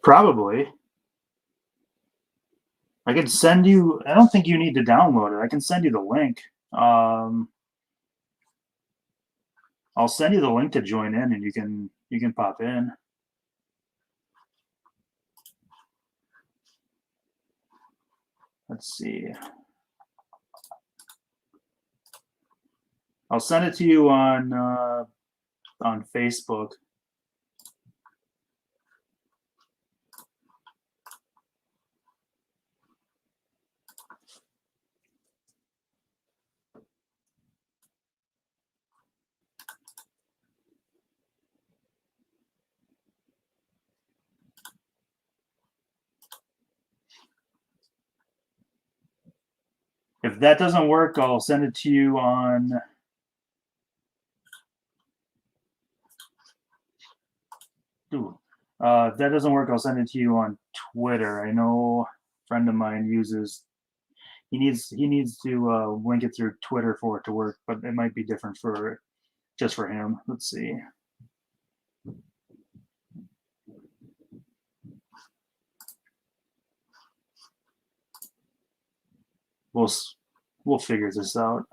Probably. I can send you. I don't think you need to download it. I can send you the link. I'll send you the link to join in, and you can pop in. Let's see. I'll send it to you on Facebook. If that doesn't work, I'll send it to you on. If that doesn't work, I'll send it to you on Twitter. I know a friend of mine uses. He needs to link it through Twitter for it to work, but it might be different for just for him. Let's see. We'll figure this out.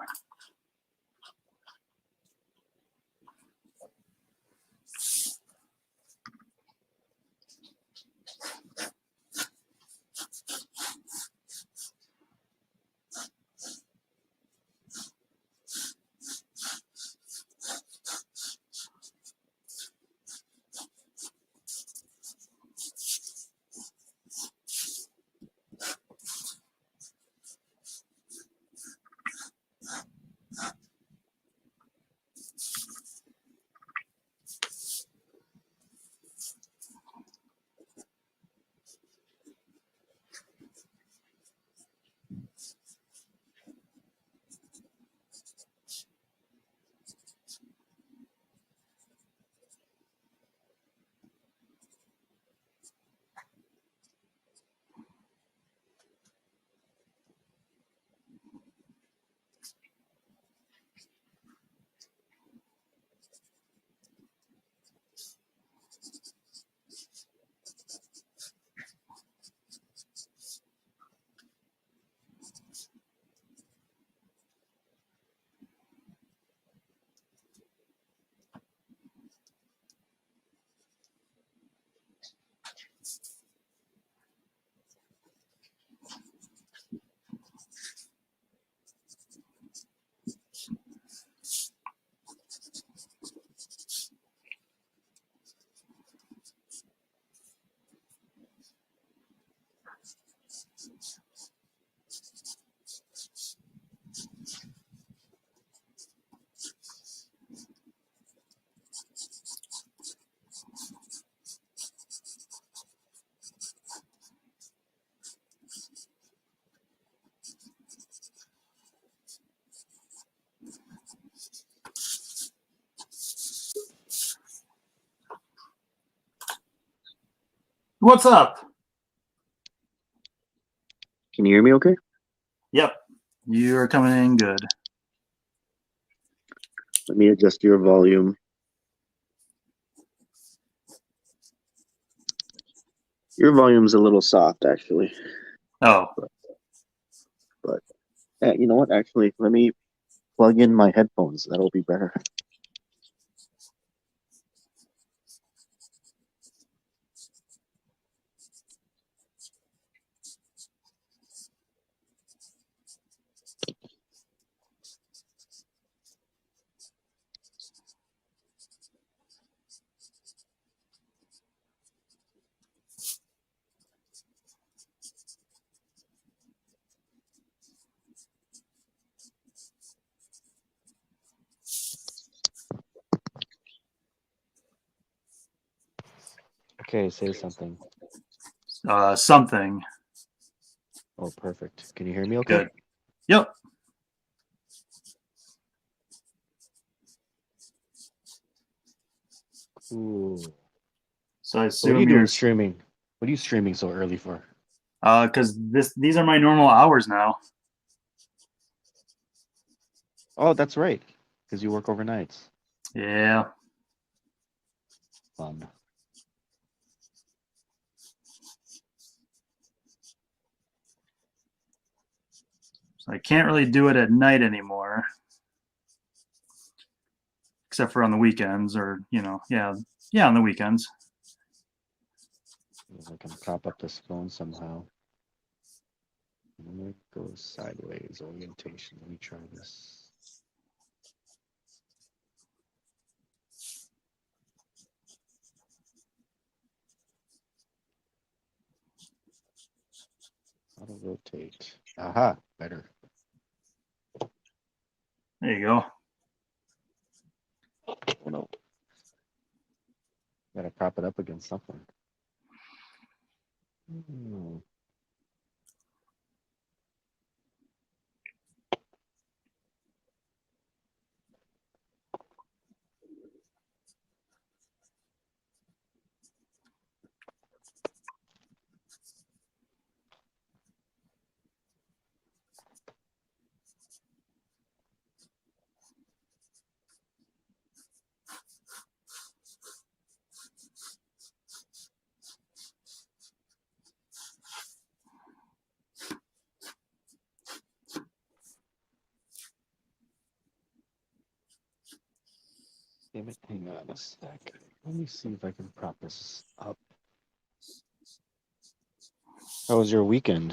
What's up? Can you hear me okay? Yep, you're coming in good. Let me adjust your volume. Your volume's a little soft, actually. Oh, But you know what? Actually, let me plug in my headphones. That'll be better. Okay, say something. something. Oh, perfect. Can you hear me okay? Good. Yep. Ooh. So I What are assume you doing you're streaming? What are you streaming so early for? because these are my normal hours now. Oh, that's right. Because you work overnights. Yeah. Fun. So I can't really do it at night anymore, except for on the weekends, or yeah, on the weekends. If I can prop up this phone somehow. It goes sideways orientation. Let me try this. Auto rotate. Aha, better. There you go. Oh no. Gotta prop it up against something. Damn it, hang on a sec. Let me see if I can prop this up. How was your weekend?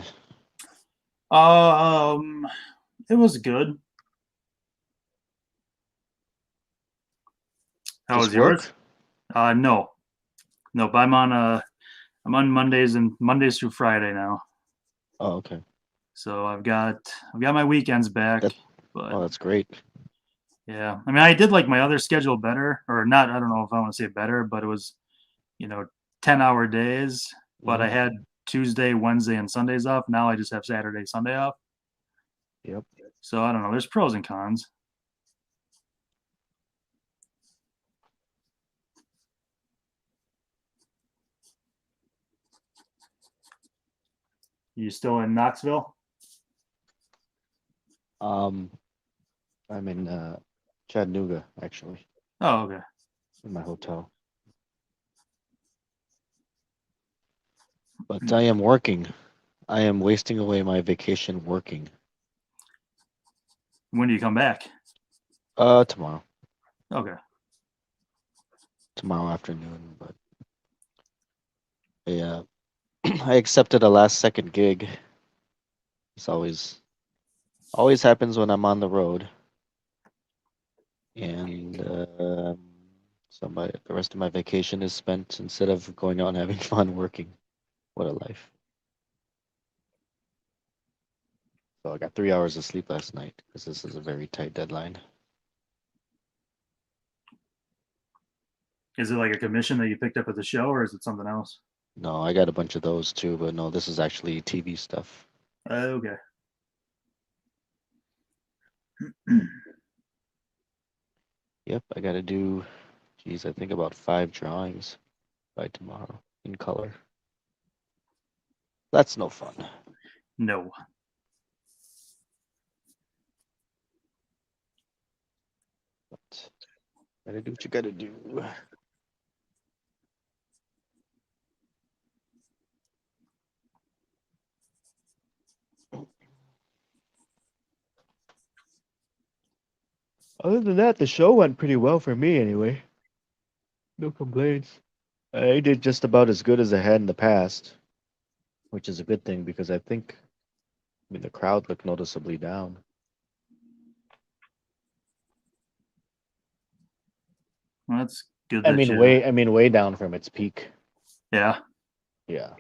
It was good. How Just was yours? work? No, no. But I'm on Mondays through Friday now. Oh, okay. So I've got my weekends back, That but oh, that's great. yeah. I mean, I did like my other schedule better, or not. I don't know if I want to say better, but it was, you know, 10-hour days. But I Mm-hmm. had Tuesday, Wednesday, and Sundays off. Now I just have Saturday, Sunday off. Yep. So I don't know. There's pros and cons. You still in Knoxville? Um, I'm in Chattanooga actually, Oh, okay. in my hotel. But I am working. I am wasting away my vacation working. When do you come back? Tomorrow. Okay. Tomorrow afternoon. But yeah, I accepted a last second gig. It's always happens when I'm on the road. And so the rest of my vacation is spent instead of going out and having fun working. What a life. So I got 3 hours of sleep last night because this is a very tight deadline. Is it like a commission that you picked up at the show, or is it something else? No, I got a bunch of those too, but no, this is actually TV stuff. Okay. Yep, I got to do, geez, I think about 5 drawings by tomorrow in color. That's no fun. No. But gotta do what you gotta do. Other than that, the show went pretty well for me anyway. No complaints. I did just about as good as I had in the past, which is a good thing because I mean, the crowd looked noticeably down. Well, that's good that you. I mean, way down from its peak. Yeah. Yeah.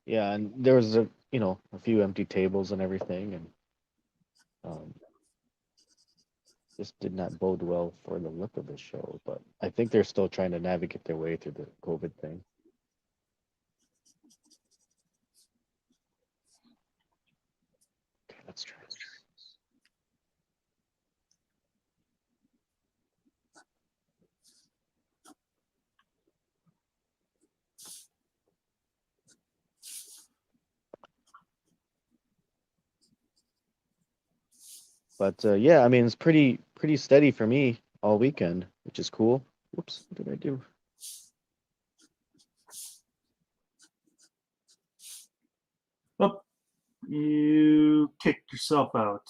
Yeah, and there was a few empty tables and everything, and um, this did not bode well for the look of the show. But I think they're still trying to navigate their way through the COVID thing. Okay, let's try this. But yeah, I mean it's pretty steady for me all weekend, which is cool. Whoops, what did I do? Oh, you kicked yourself out.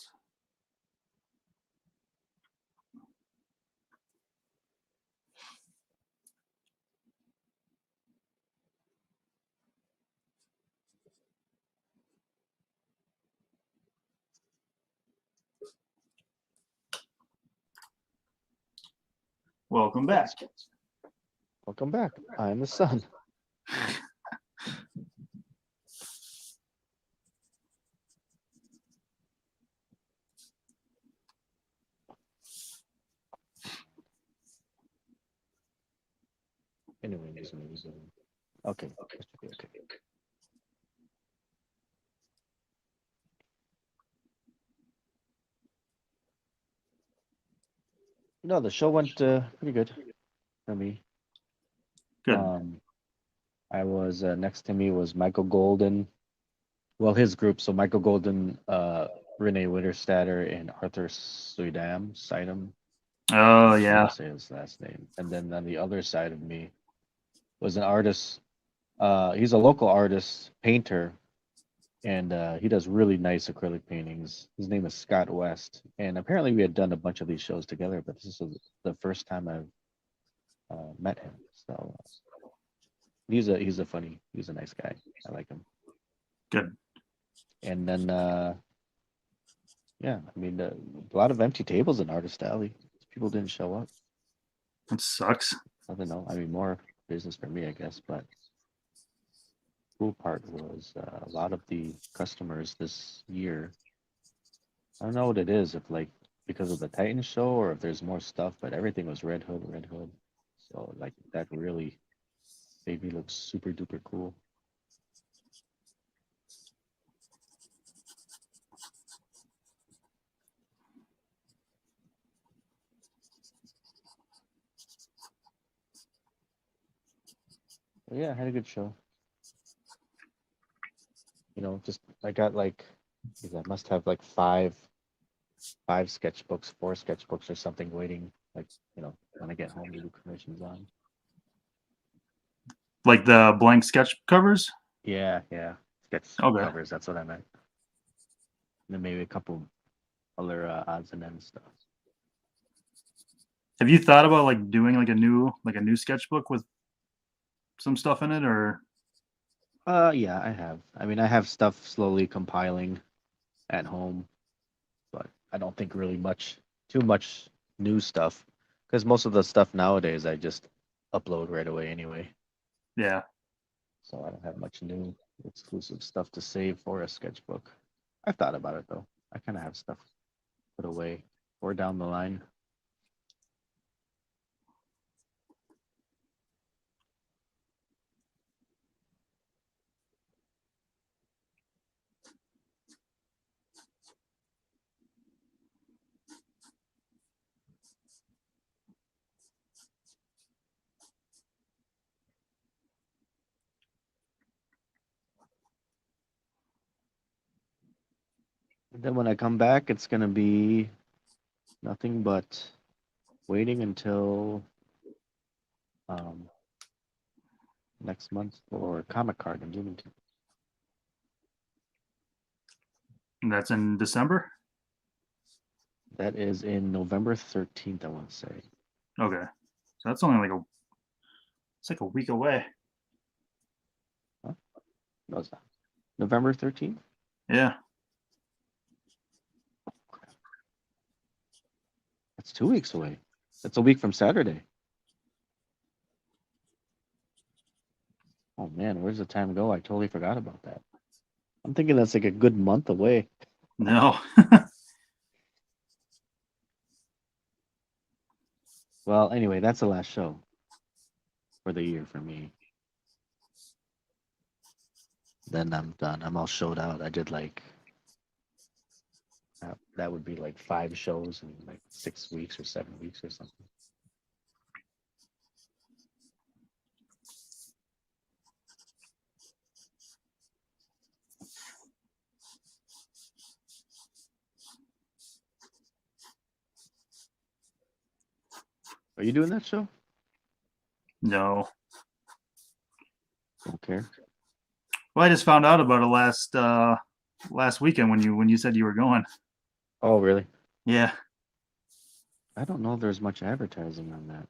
Welcome back. Welcome back. I am the sun. Anyways, okay, that should be okay. No, the show went pretty good for me. Good. Um, I was next to me was Michael Golden. Well, his group. So Michael Golden, Renee Witterstatter, and Arthur Sidam. Oh How yeah. to say his last name. And then on the other side of me was an artist. He's a local artist, painter, and he does really nice acrylic paintings. His name is Scott West, and apparently we had done a bunch of these shows together, but this is the first time I've met him. So he's a nice guy. I like him. Good. And then yeah, I mean a lot of empty tables in Artist Alley. People didn't show up. That sucks. I don't know. I mean more business for me, I guess, but cool part was a lot of the customers this year. I don't know what it is, if like because of the Titan show or if there's more stuff, but everything was Red Hood, Red Hood. So like that really made me look super duper cool. But yeah, I had a good show. You know, just I got like I must have like five sketchbooks, four sketchbooks or something waiting, like, when I get home to do commissions on. Like the blank sketch covers. Yeah, yeah. Sketch Okay. covers, that's what I meant. And then maybe a couple other odds and ends stuff. Have you thought about like doing like a new sketchbook with some stuff in it, or Yeah, I have. I mean, I have stuff slowly compiling at home, but I don't think really too much new stuff, because most of the stuff nowadays I just upload right away anyway. yeah? So I don't have much new exclusive stuff to save for a sketchbook. I've thought about it though. I kind of have stuff put away or down the line. And then when I come back, it's gonna be nothing but waiting until um, next month for Comic Card in Bloomington. And that's in December. That is in November 13th, I want to say. Okay, so that's only it's like a week away. Huh? No, it's not. November 13th? Yeah. That's 2 weeks away. That's a week from Saturday. Oh man, where's the time go? I totally forgot about that. I'm thinking that's like a good month away. No. Well, anyway, that's the last show for the year for me. Then I'm done. I'm all showed out. I did like that would be like 5 shows in like 6 weeks or 7 weeks or something. Are you doing that show? No. Don't care. Well, I just found out about it last weekend when you said you were going. Oh, really? Yeah. I don't know if there's much advertising on that.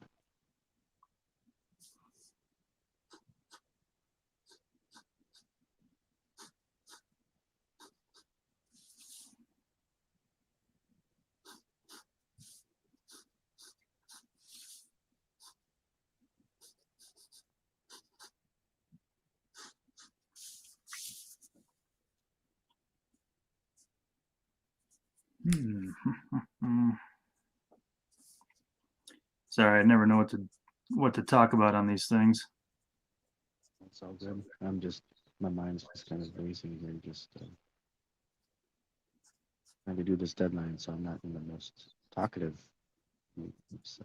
Hmm. Sorry, I never know what to talk about on these things. It's all good. My mind's just kind of racing here, just trying to do this deadline, so I'm not in the most talkative mood. So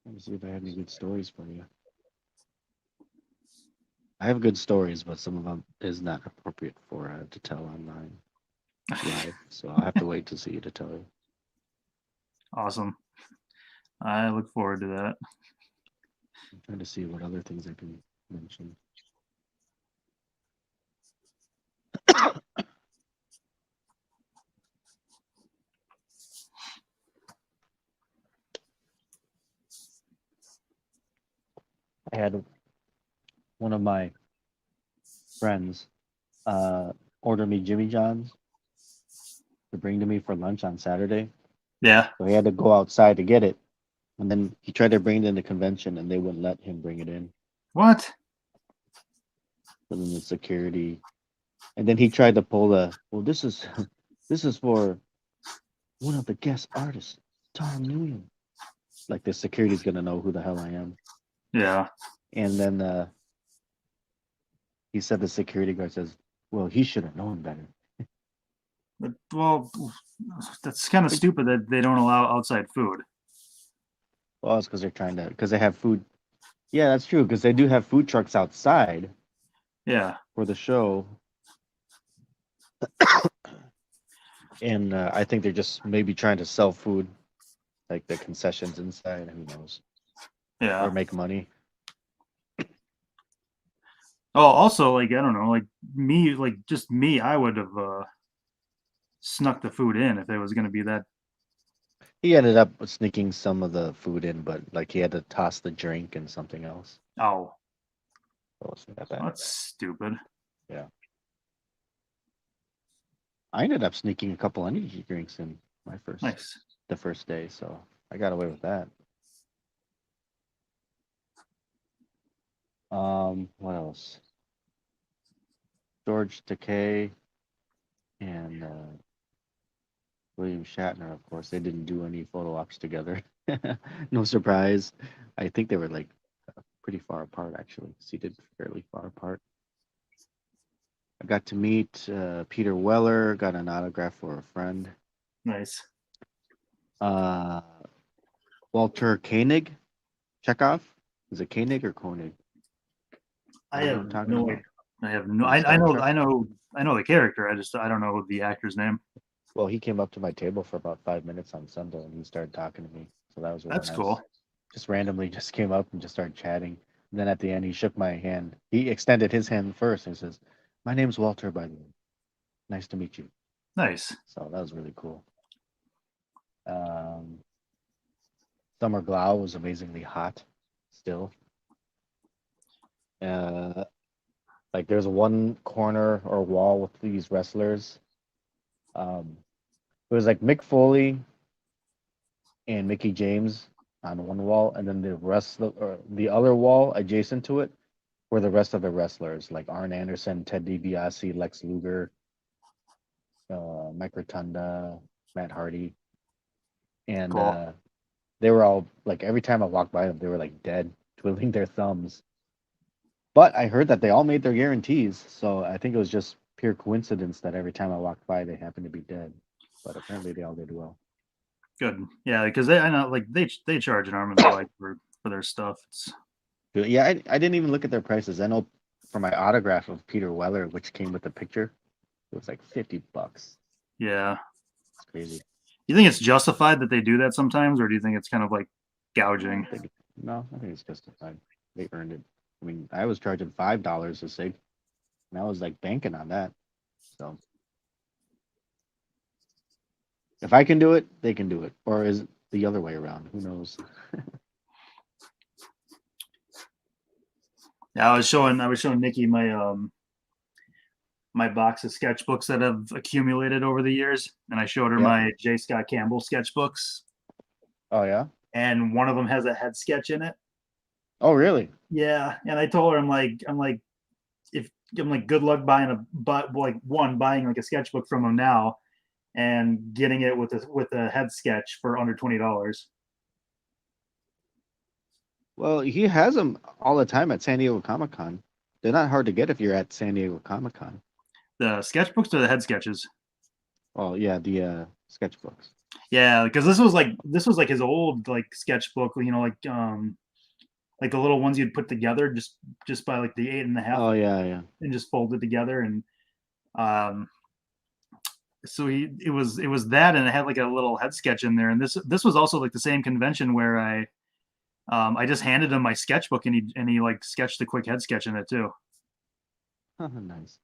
let me see if I have any good stories for you. I have good stories, but some of them is not appropriate for to tell online live. So I'll have to wait to see you to tell you. Awesome. I look forward to that. I'm trying to see what other things I can mention. I had one of my friends order me Jimmy John's to bring to me for lunch on Saturday. Yeah. So he had to go outside to get it. And then he tried to bring it in the convention and they wouldn't let him bring it in. What? So then the security, and then he tried to pull this is this is for one of the guest artists, Tom Nguyen. Like the security's gonna know who the hell I am. Yeah. And then he said the security guard says, well, he should have known better. Well, that's kind of Which, stupid that they don't allow outside food. well, it's because because they have food. Yeah, that's true, because they do have food trucks outside Yeah. for the show. And I think they're just maybe trying to sell food, like the concessions inside. Who knows? Yeah. Or make money. Oh, also, like I don't know, just me, I would have snuck the food in if it was going to be that. He ended up sneaking some of the food in, but like he had to toss the drink and something else. Oh, So it wasn't that bad. that's stupid. Yeah. I ended up sneaking a couple energy drinks in Nice. the first day, so I got away with that. What else? George Takei and William Shatner, of course, they didn't do any photo ops together. No surprise. I think they were like pretty far apart, actually, seated fairly far apart. I got to meet Peter Weller, got an autograph for a friend. Nice. Uh, Walter Koenig, Chekhov. Is it Koenig or Koenig? I You know who I'm have talking no about? idea. I have no. From I Star know. Trek? I know the character. I don't know the actor's name. Well, he came up to my table for about 5 minutes on Sunday and he started talking to me. So that was really That's nice. cool. Just randomly just came up and just started chatting. And then at the end, he shook my hand. He extended his hand first and says, "My name's Walter, by the way. Nice to meet you." Nice. So that was really cool. Summer Glau was amazingly hot still. Uh, like there's one corner or wall with these wrestlers. It was like Mick Foley and Mickey James on one wall, and then or the other wall adjacent to it were the rest of the wrestlers, like Arn Anderson, Ted DiBiase, Lex Luger, Mike Rotunda, Matt Hardy. and Cool. they were all like every time I walked by them, they were like dead, twiddling their thumbs. But I heard that they all made their guarantees, so I think it was just pure coincidence that every time I walked by, they happened to be dead. But apparently, they all did well. Good. Yeah, because I know like they charge an arm and a leg for their stuff. It's Yeah, I didn't even look at their prices. I know for my autograph of Peter Weller, which came with the picture, it was like $50. yeah. It's crazy. You think it's justified that they do that sometimes, or do you think it's kind of like gouging? I think it's justified. They earned it. I mean, I was charging $5 a sig, and I was like banking on that. So if I can do it, they can do it. Or is it the other way around? Who knows? Yeah, I was showing Nikki my box of sketchbooks that have accumulated over the years, and I showed her Yeah. my J. Scott Campbell sketchbooks, Oh yeah. and one of them has a head sketch in it. Oh really? Yeah, and I told her I'm like if I'm like good luck buying buying like a sketchbook from him now and getting it with a head sketch for under $20. Well, he has them all the time at San Diego Comic Con. They're not hard to get if you're at San Diego Comic Con. The sketchbooks or the head sketches? Oh yeah, the sketchbooks. Yeah, because this was like his old like sketchbook, like the little ones you'd put together just by like the 8.5 Oh yeah, yeah. and just fold it together. And um so it was that, and it had like a little head sketch in there. And this was also like the same convention where I just handed him my sketchbook, and he like sketched a quick head sketch in it too. Nice.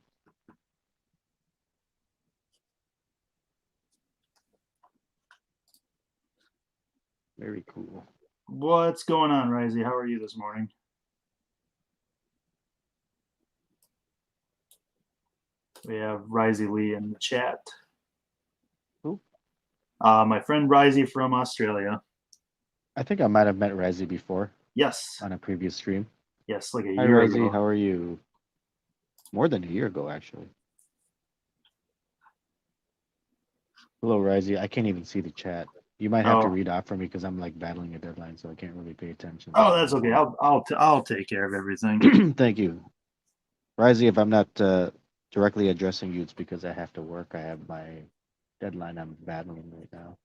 Very cool. What's going on, Risey? How are you this morning? We have Risey Lee in the chat. Cool. My friend Risey from Australia. I think I might have met Rezzy before Yes, on a previous stream. yes, like a Hi year Rezzy, ago. how are you? More than a year ago, actually. Hello, Rezzy. I can't even see the chat. You might have to Oh, read off for me because I'm like battling a deadline, so I can't really pay attention oh, on my that's okay. phone. I'll take care of everything. Thank you. Risey, if I'm not directly addressing you, it's because I have to work. I have my deadline I'm battling right now.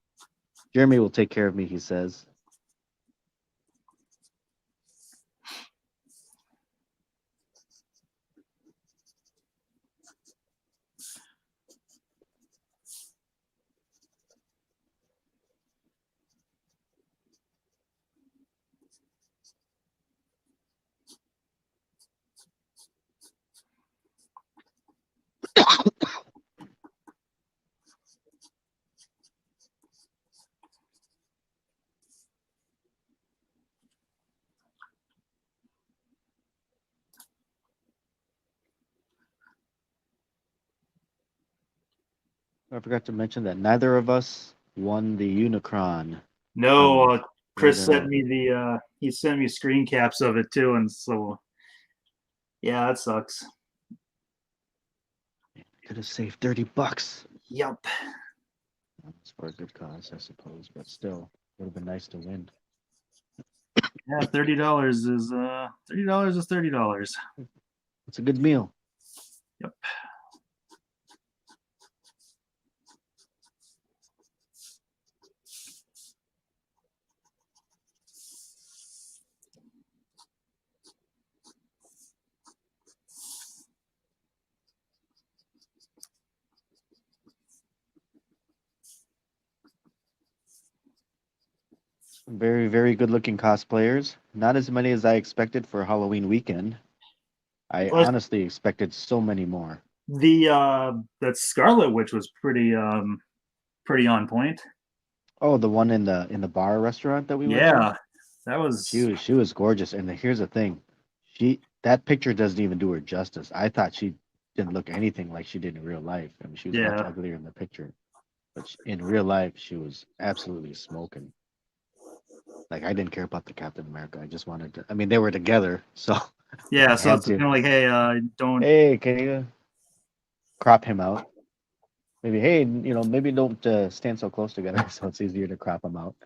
Jeremy will take care of me, he says. I forgot to mention that neither of us won the Unicron No, from Chris Northern sent Art. me he sent me screen caps of it too, and so yeah, that sucks. Could have saved $30. Yep. It's for a good cause, I suppose, but still, would have been nice to win. Yeah, $30 is $30. It's a good meal. Yep. Very, very good looking cosplayers. Not as many as I expected for Halloween weekend. I Plus, honestly expected so many more. that Scarlet Witch was pretty on point. Oh, the one in the bar restaurant that we went to? Yeah, that was She was gorgeous. And here's the thing. That picture doesn't even do her justice. I thought she didn't look anything like she did in real life. I mean, she was much yeah. uglier in the picture. But in real life, she was absolutely smoking. Like I didn't care about the Captain America. I just wanted to. I mean, they were together, so Yeah, I so had it's kind to. of like, hey, don't. Hey, can you crop him out? Maybe, hey, maybe don't stand so close together, so it's easier to crop them out.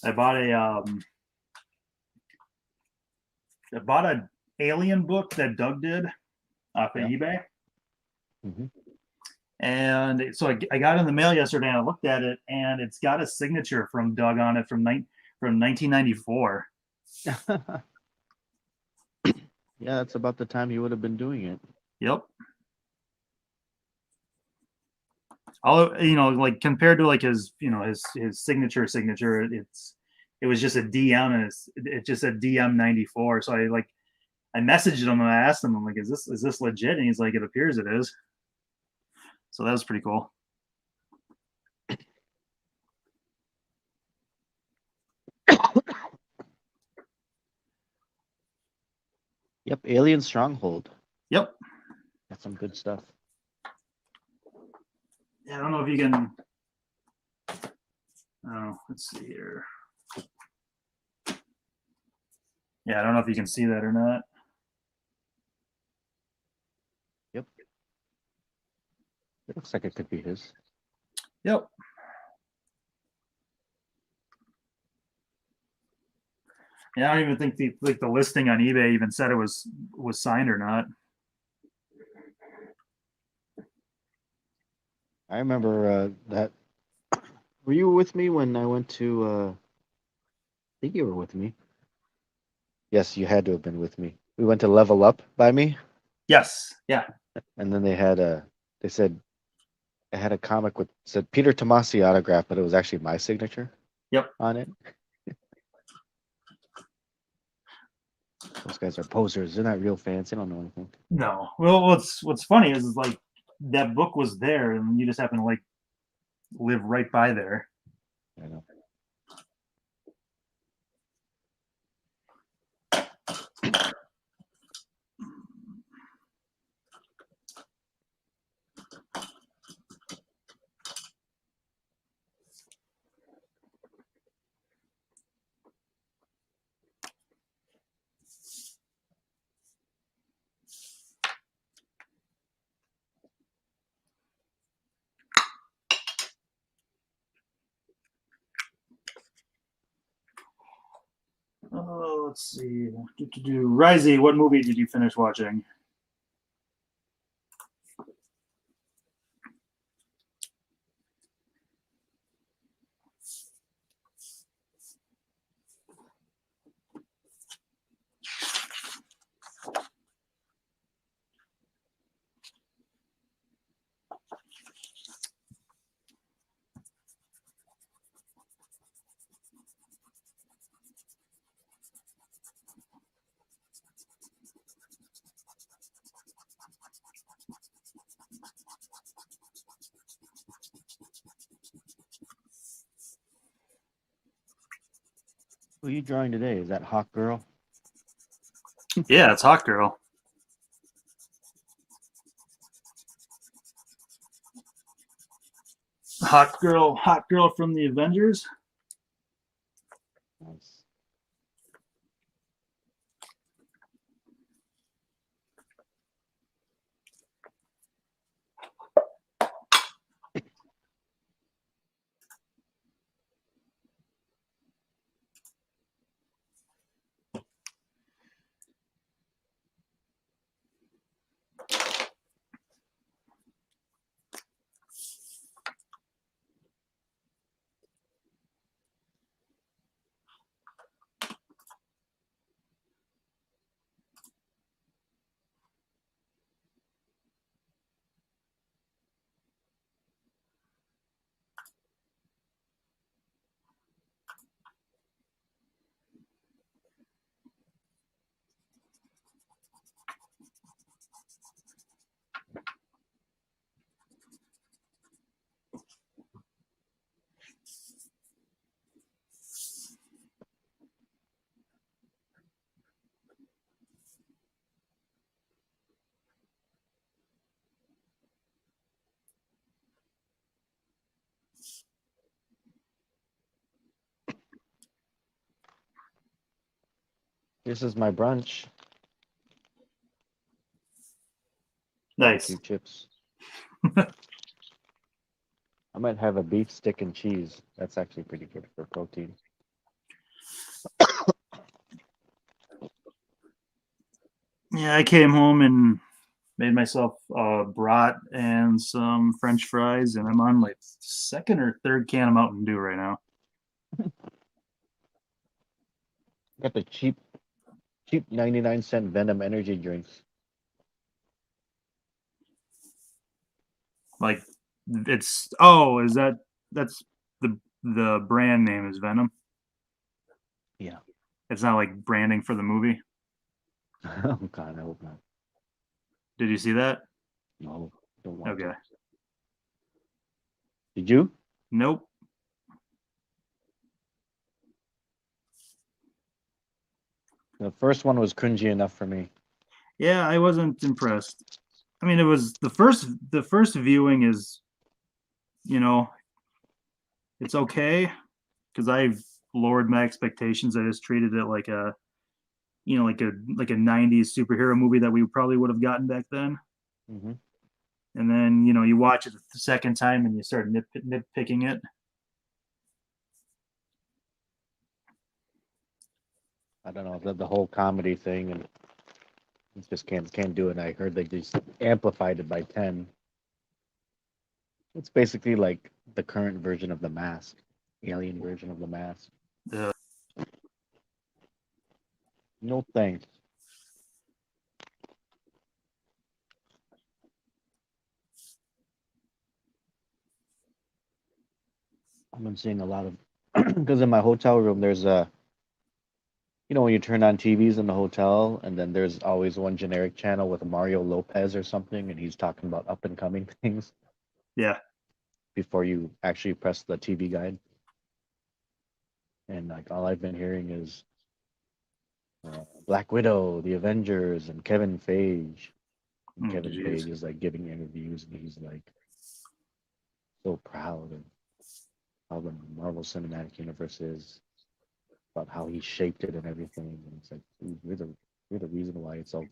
I bought a alien book that Doug did off of Yeah. eBay. Mm-hmm. And so I got it in the mail yesterday and I looked at it and it's got a signature from Doug on it from 1994. Yeah, that's about the time you would have been doing it. Yep. All like compared to like his his signature, it was just a DM and it just said DM 94. So I messaged him and I asked him, I'm like, is this legit? And he's like, it appears it is. So that was pretty cool. Yep, Alien Stronghold. Yep. That's some good stuff. Yeah, I don't know if you can. Oh, let's see here. Yeah, I don't know if you can see that or not. Yep. It looks like it could be his. Yep. Yeah, I don't even think the listing on eBay even said it was signed or not. I remember that. Were you with me when I went to? I think you were with me. Yes, you had to have been with me. We went to Level Up by me, Yes. Yeah. and then they said I had a comic with said Peter Tomasi autograph, but it was actually my signature. Yep. On it. Those guys are posers. They're not real fans. They don't know anything. No. Well, what's funny is like that book was there, and you just happen to like live right by there. I know. Oh, let's see. Risey, what movie did you finish watching? Who are you drawing today? Is that Hawk Girl? Yeah, it's Hawk Girl. Hawk Girl from the Avengers. Nice. This is my brunch. Nice. Barbecue chips. I might have a beef stick and cheese. That's actually pretty good for protein. Yeah, I came home and made myself a brat and some French fries, and I'm on like second or third can of Mountain Dew right now. Got the cheap 99-cent Venom energy drinks. Like it's is that's the brand name is Venom. Yeah. It's not like branding for the movie. Oh God, I hope not. Did you see that? No, don't want Okay. to. Did you? Nope. The first one was cringy enough for me. Yeah, I wasn't impressed. I mean, it was the first viewing is, you know, it's okay because I've lowered my expectations. I just treated it like a, like a 90s superhero movie that we probably would have gotten back then. Hmm. And then, you watch it the second time and you start nitpicking it. I don't know the whole comedy thing, and it just can't do it. And I heard they just amplified it by 10. It's basically like the current version of the Mask, alien version of the Mask. Uh, No thanks. I've been seeing a lot of because in my hotel room there's a when you turn on TVs in the hotel and then there's always one generic channel with Mario Lopez or something and he's talking about up and coming things yeah. before you actually press the TV guide. And like all I've been hearing is Black Widow, The Avengers, and Kevin Feige. And Oh, Kevin jeez. Feige is like giving interviews and he's like so proud of how the Marvel Cinematic Universe is, about how he shaped it and everything. And it's like, dude, you're the reason why it's so.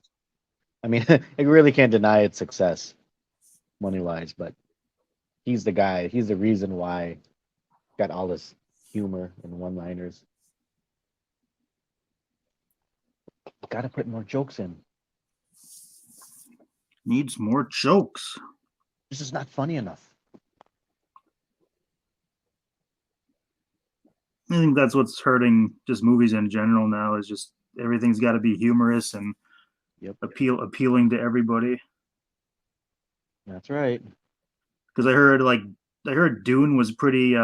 I mean, I really can't deny its success money wise, but he's the guy. He's the reason why got all this humor and one liners. Got to put more jokes in. Needs more jokes. This is not funny enough. I think that's what's hurting just movies in general now is just everything's got to be humorous and Yep, appealing to everybody. that's right. Because I heard Dune was pretty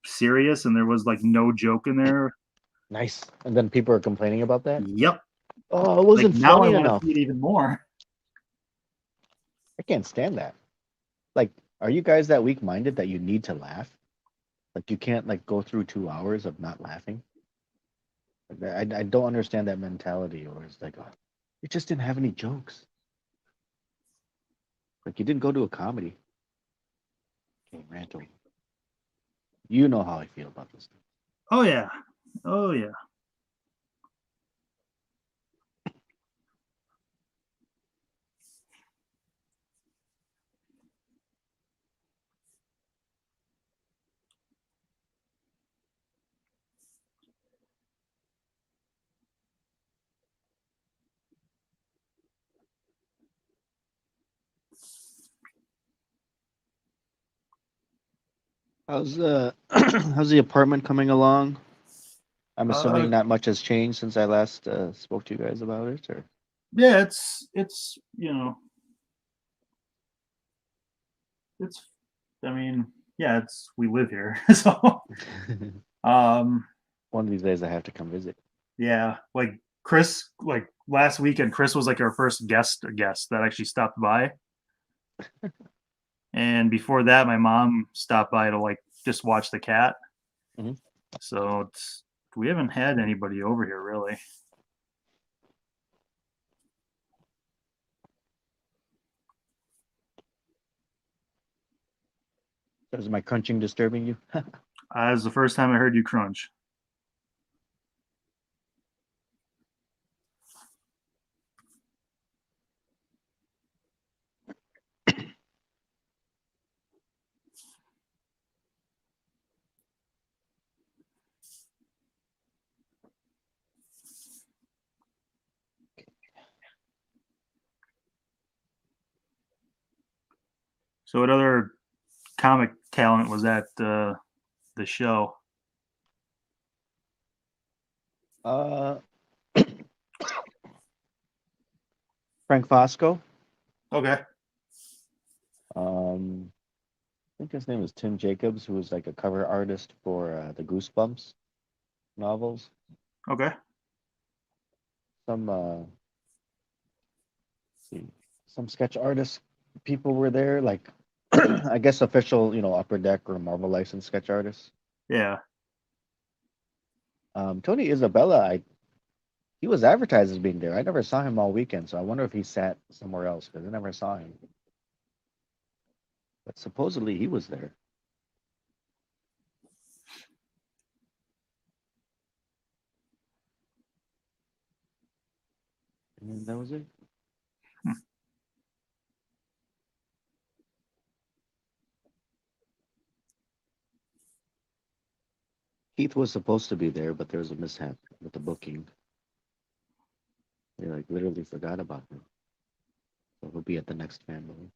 serious and there was like no joke in there. Nice. And then people are complaining about that. Yep. Oh, it Like wasn't now I funny want to enough. see it even more. I can't stand that. Like, are you guys that weak minded that you need to laugh? Like, you can't like go through 2 hours of not laughing. Like, I don't understand that mentality. Or it's like, oh, you just didn't have any jokes. Like, you didn't go to a comedy. Okay, rant over. You know how I feel about this. Oh yeah. Oh yeah. How's how's the apartment coming along? I'm Uh, assuming not much has changed since I last spoke to you guys about it, or yeah, it's it's I mean, yeah, it's we live here. So um one of these days I have to come visit. yeah, like Chris, like last weekend, Chris was like our first guest that actually stopped by. And before that, my mom stopped by to like just watch the cat. Hmm. So we haven't had anybody over here really. Is my crunching disturbing you? It was the first time I heard you crunch. So, what other comic talent was at the show? Uh, Frank Fosco. Okay. I think his name was Tim Jacobs, who was like a cover artist for the Goosebumps novels. Okay. Some see, some sketch artists people were there, like I guess official, Upper Deck or Marvel licensed sketch artists. Yeah. Tony Isabella, he was advertised as being there. I never saw him all weekend, so I wonder if he sat somewhere else because I never saw him. But supposedly he was there. And that was it. Hmm. Keith was supposed to be there, but there was a mishap with the booking. They like literally forgot about him. So he'll be at the next family.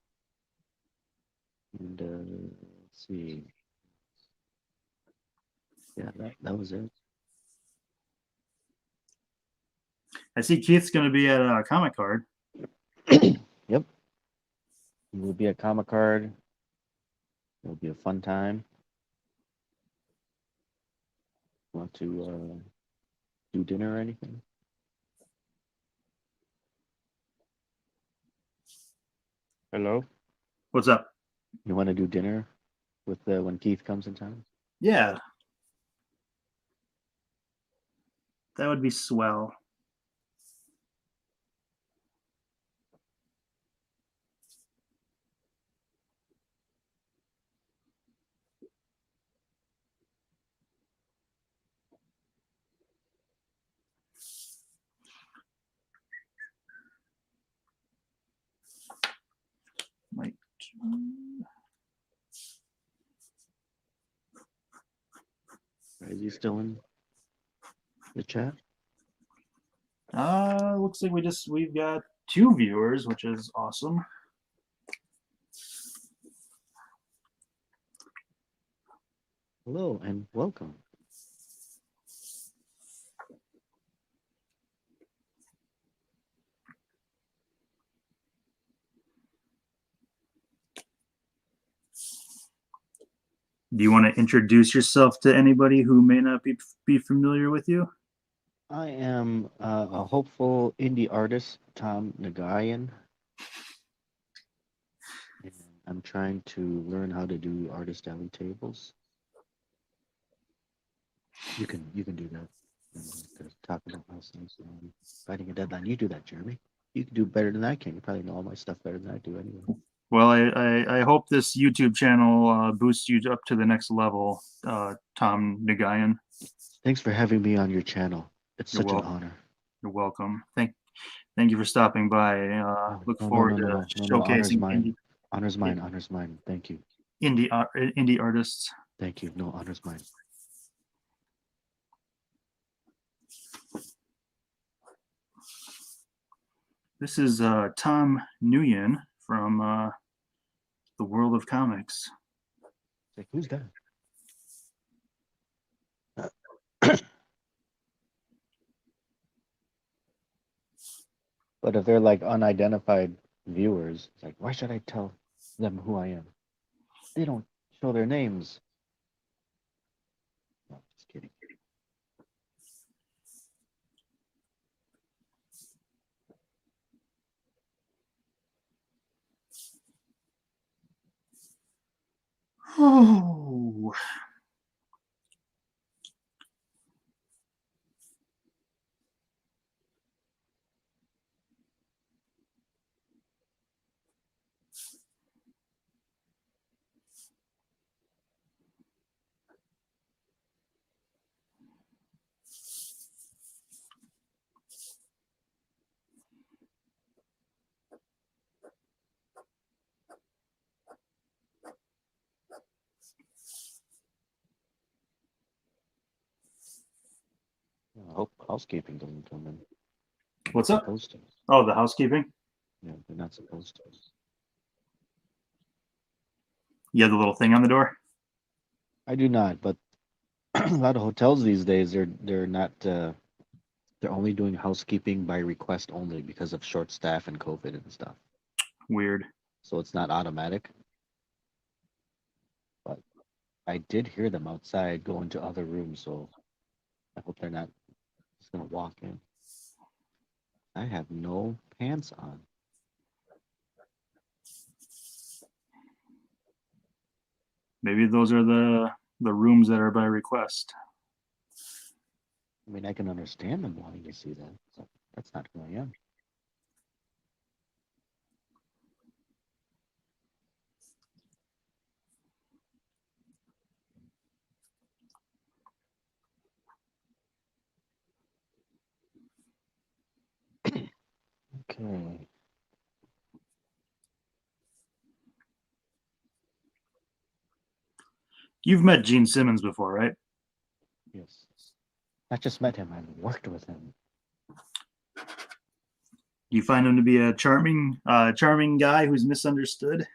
And let's see. Yeah, that was it. I see Keith's going to be at a Comic Card. Yep. He will be at Comic Card. It'll be a fun time. Want to do dinner or anything? Hello? What's up? You want to do dinner with when Keith comes in town? Yeah. That would be swell. Like, Is he still in the chat? looks like we've got 2 viewers, which is awesome. Hello and welcome. Do you want to introduce yourself to anybody who may not be familiar with you? I am a hopeful indie artist, Tom Nagayan. And I'm trying to learn how to do artist alley tables. You can do that. To talk about those things. Fighting a deadline. You do that, Jeremy. You can do better than I can. You probably know all my stuff better than I do anyway. Well, I hope this YouTube channel boosts you up to the next level, Tom Nagayan. Thanks for having me on your channel. It's You're such an welcome. honor. You're welcome. Thank you for stopping by. Look forward to Honor's showcasing mine. Honor's mine. Honor's mine. Thank you. indie artists. Thank you. No, honor's mine. This is Tom Nguyen from the world of comics. Like, who's that? But if they're like unidentified viewers, it's like, why should I tell them who I am? They don't show their names. No, just kidding. Oh. I hope housekeeping doesn't come in. What's up? Supposed to. Oh, the housekeeping. Yeah, they're not supposed to. You have the little thing on the door. I do not, but a lot of hotels these days they're not they're only doing housekeeping by request only because of short staff and COVID and stuff. Weird. So it's not automatic. But I did hear them outside go into other rooms, so I hope they're not just gonna walk in. I have no pants on. Maybe those are the rooms that are by request. I mean, I can understand them wanting to see that. So that's not who I am. Okay. You've met Gene Simmons before, right? Yes. Not just met him, I've worked with him. Do you find him to be a charming guy who's misunderstood?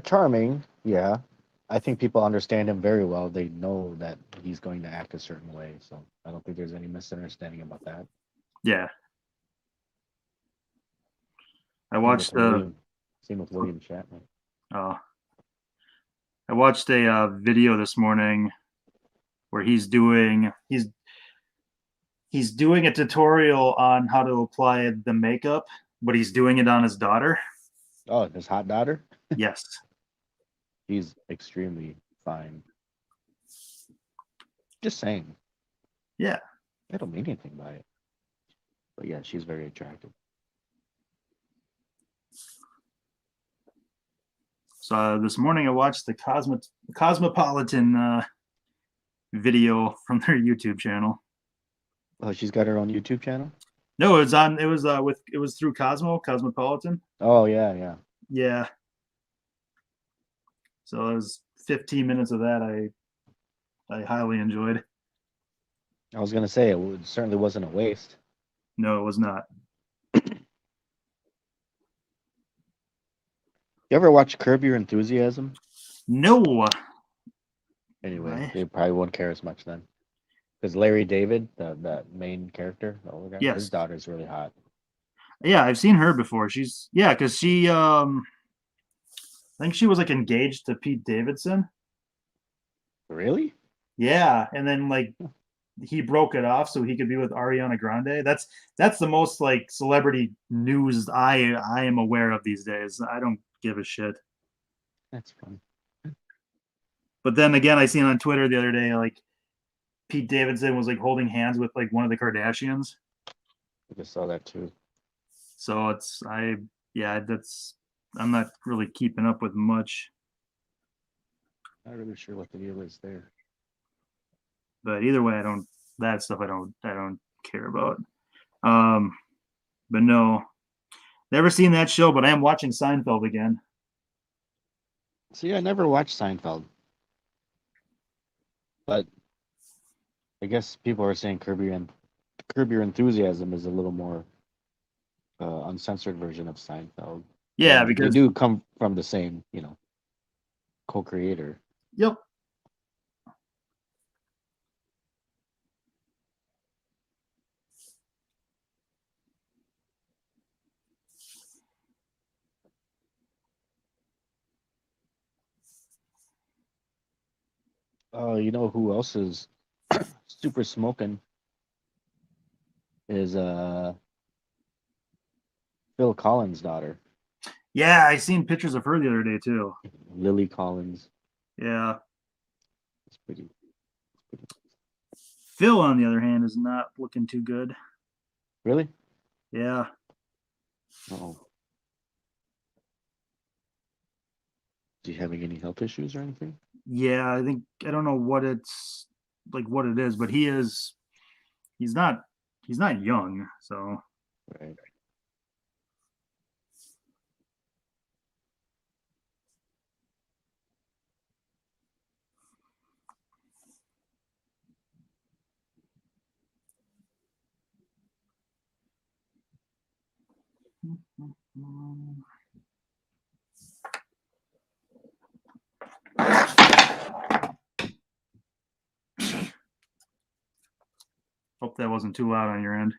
Charming, yeah. I think people understand him very well. They know that he's going to act a certain way, so I don't think there's any misunderstanding about that. Yeah. I Same with watched William. Same with William Shatner. uh, I watched a video this morning where he's doing a tutorial on how to apply the makeup, but he's doing it on his daughter. Oh, his hot daughter? Yes. She's extremely fine. Just saying. Yeah. I don't mean anything by it. But yeah, she's very attractive. So this morning I watched the Cosmopolitan video from their YouTube channel. Oh, she's got her own YouTube channel? No, it was through Cosmopolitan. Oh yeah, yeah. Yeah. So it was 15 minutes of that I highly enjoyed. I was gonna say certainly wasn't a waste. No, it was not. You ever watch Curb Your Enthusiasm? No. Anyway, I, they probably won't care as much then. Because Larry David, the main character, the older guy, his yes. daughter's really hot. Yeah, I've seen her before. Because she I think she was like engaged to Pete Davidson. Really? Yeah, and then like he broke it off so he could be with Ariana Grande. That's the most like celebrity news I am aware of these days. I don't give a shit. That's funny. But then again, I seen on Twitter the other day like Pete Davidson was like holding hands with like one of the Kardashians. I just saw that too. So that's I'm not really keeping up with much. Not really sure what the deal is there. But either way, I don't care about. Um, but no, never seen that show. But I am watching Seinfeld again. See, I never watched Seinfeld, but I guess people are saying Curb Your Enthusiasm is a little more uncensored version of Seinfeld. But I Yeah, mean, they because do come from the same, co-creator. yep. You know who else is super smoking is Phil Collins' daughter, Yeah, I seen pictures of her the other day too. Lily Collins. Yeah. It's pretty. Phil, on the other hand, is not looking too good. Really? Yeah. Oh. Is he having any health issues or anything? Yeah, I don't know what it is, but he's not he's not young, so Right. Hope that wasn't too loud on your end.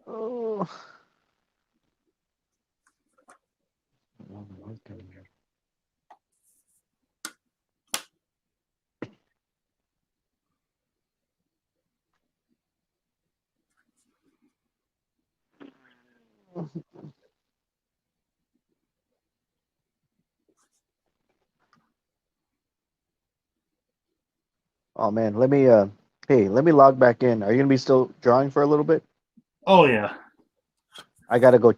Oh. Oh man, let me log back in. Are you gonna be still drawing for a little bit? Oh yeah. I gotta go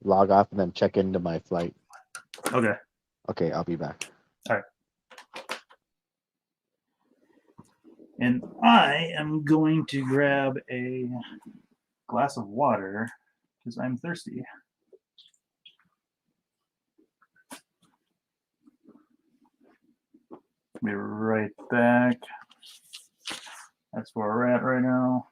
log off and then check into my flight. Okay. Okay, I'll be back. All right. And I am going to grab a glass of water because I'm thirsty. Be right back. That's where we're at right now.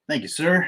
Thank you, sir.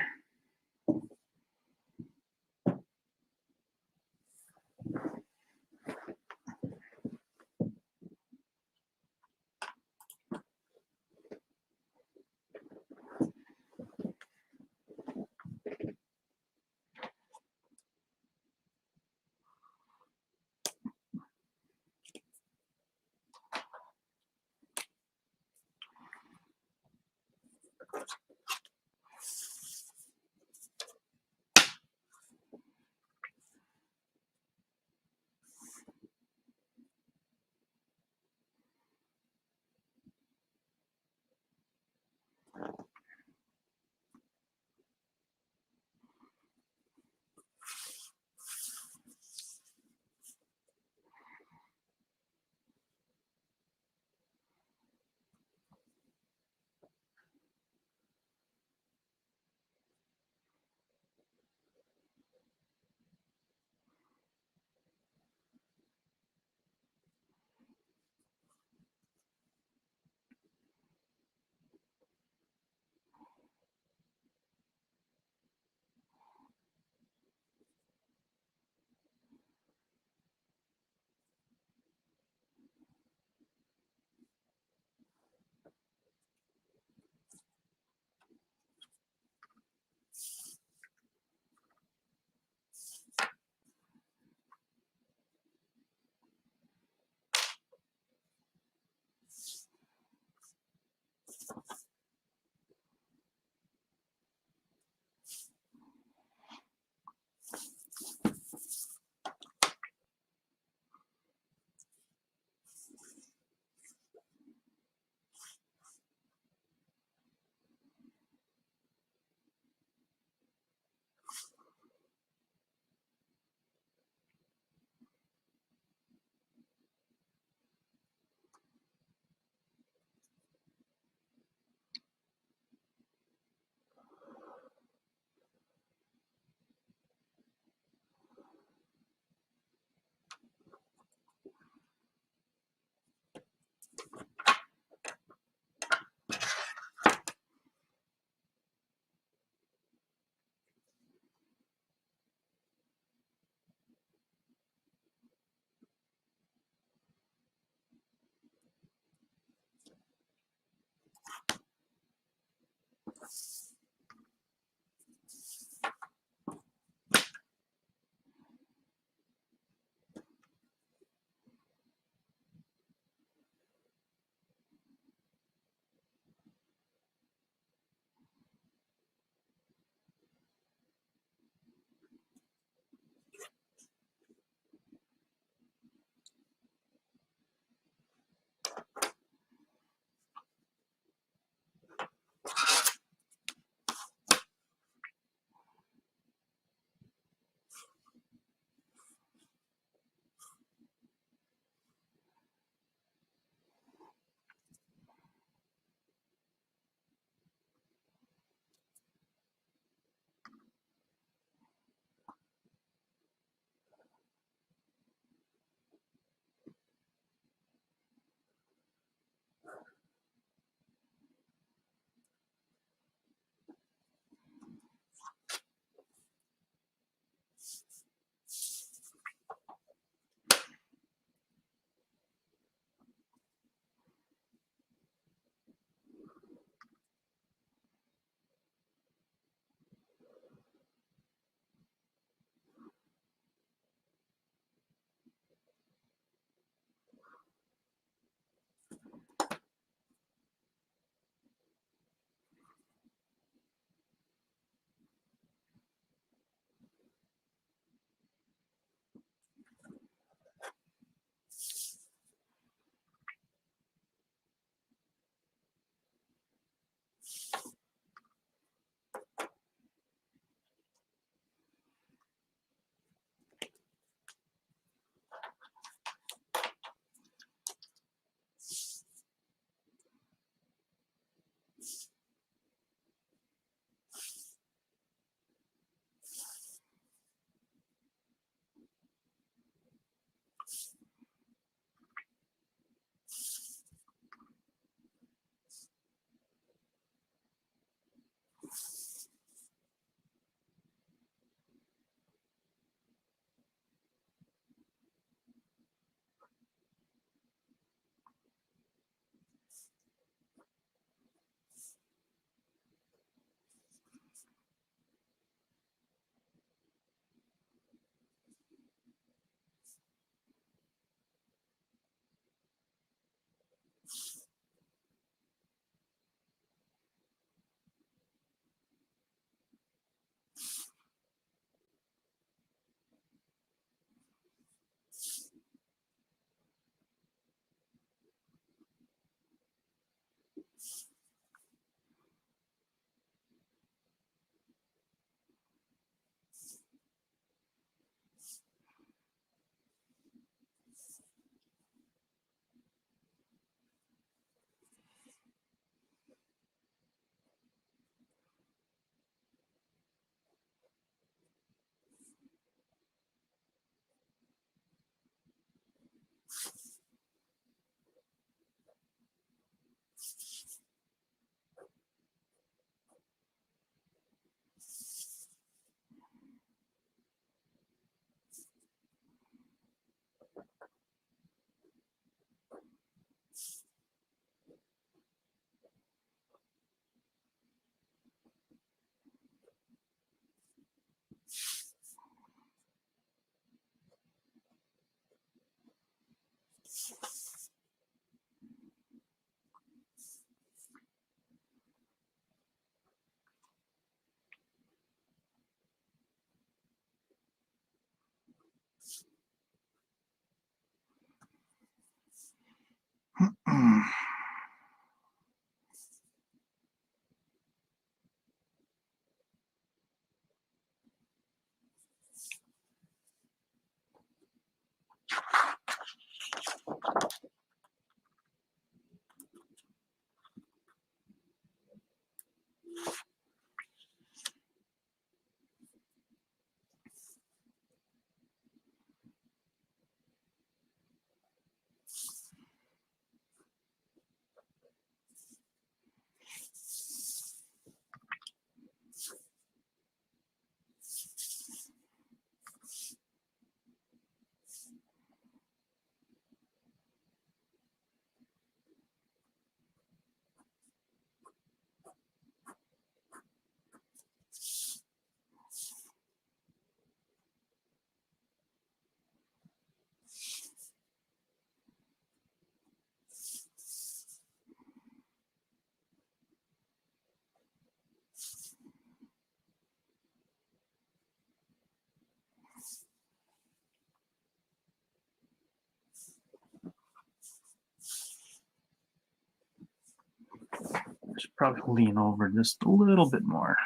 Probably lean over just a little bit more.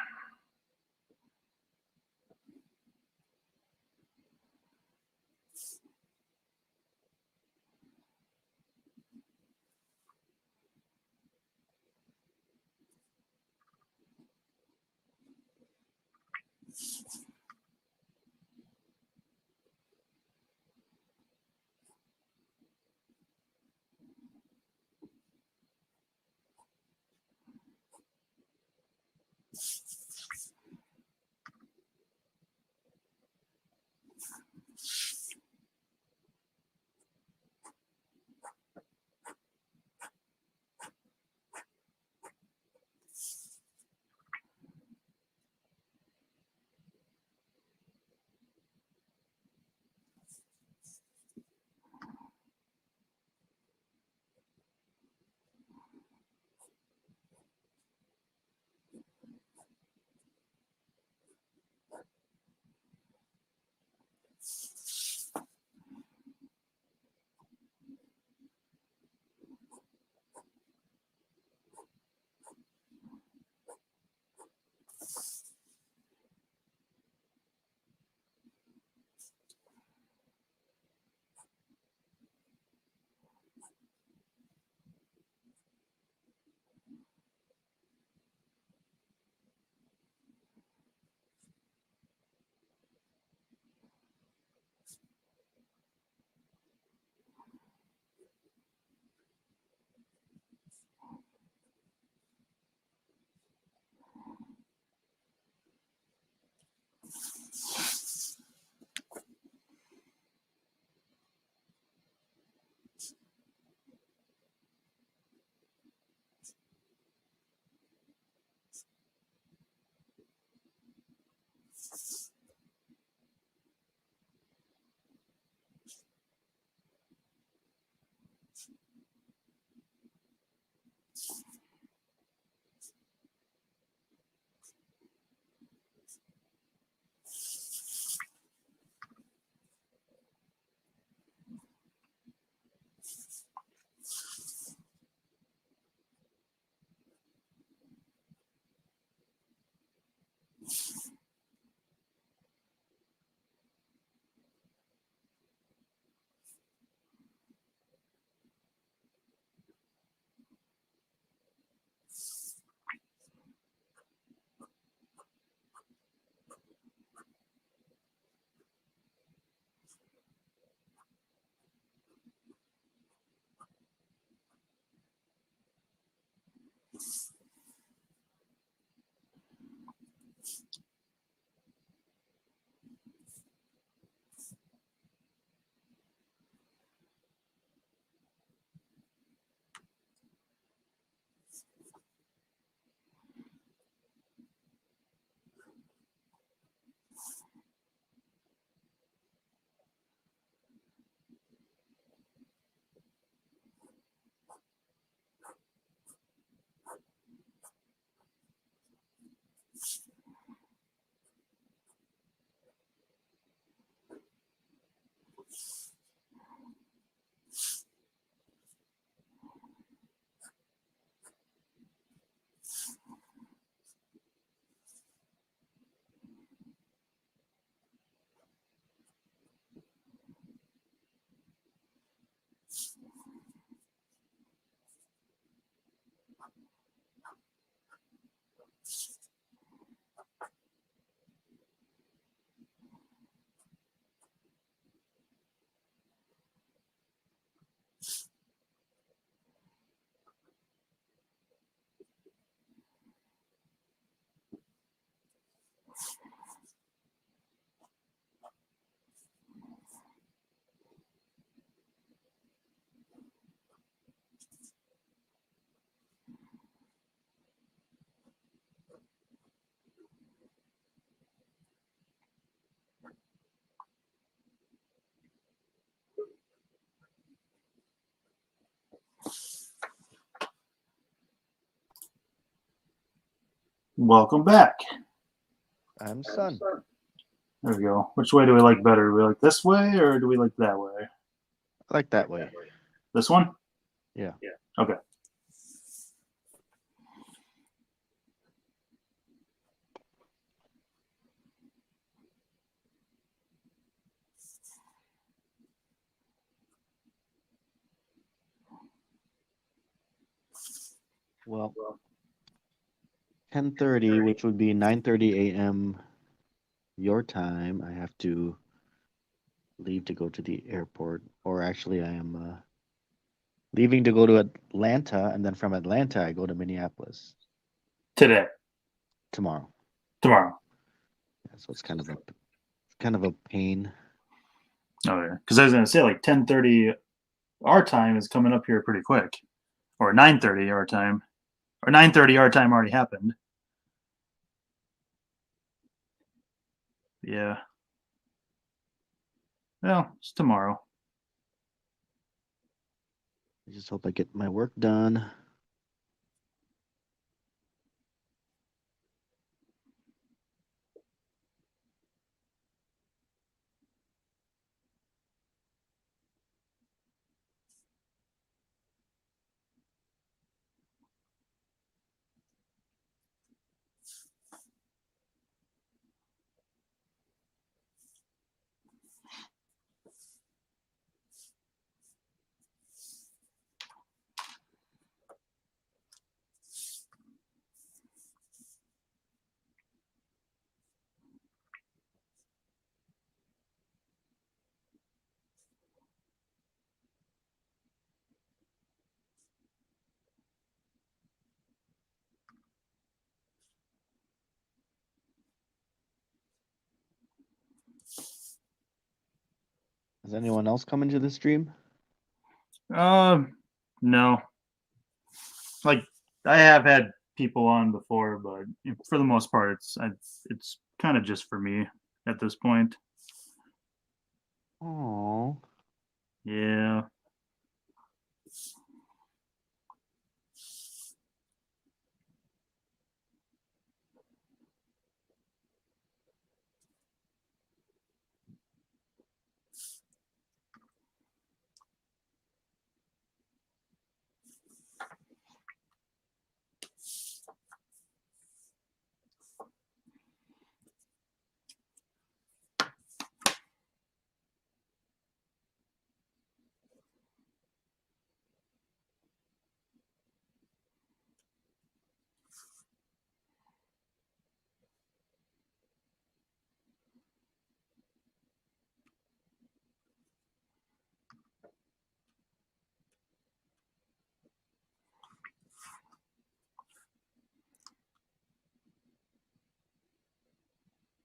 Welcome back. I'm Sun. There we go. Which way do we like better? Do we like this way or do we like that way? I like that way. This one? Yeah. Okay. Well, 10:30, which would be 9:30 a.m. your time. I have to leave to go to the airport, or actually, I am leaving to go to Atlanta, and then from Atlanta, I go to Minneapolis Today, tomorrow. tomorrow. Yeah, so it's kind of a pain. Oh yeah, because I was gonna say like 10:30 our time is coming up here pretty quick, or 9:30 our time, or 9:30 our time already happened. Yeah. Well, it's tomorrow. I just hope I get my work done. Is anyone else coming to the stream? No. Like I have had people on before, but for the most part, it's kind of just for me at this point. Oh, Yeah.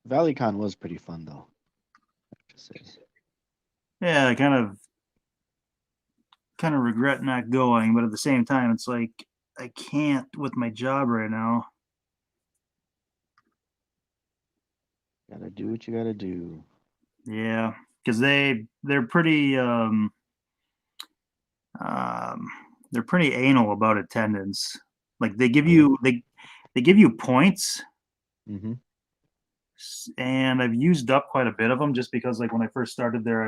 ValleyCon was pretty fun though, I have to say. Yeah, I kind of regret not going, but at the same time, it's like I can't with my job right now. Gotta do what you gotta do. Yeah, because they're um they're pretty anal about attendance. Like Oh yeah. they give you points, Mm-hmm. and I've used up quite a bit of them just because like when I first started there,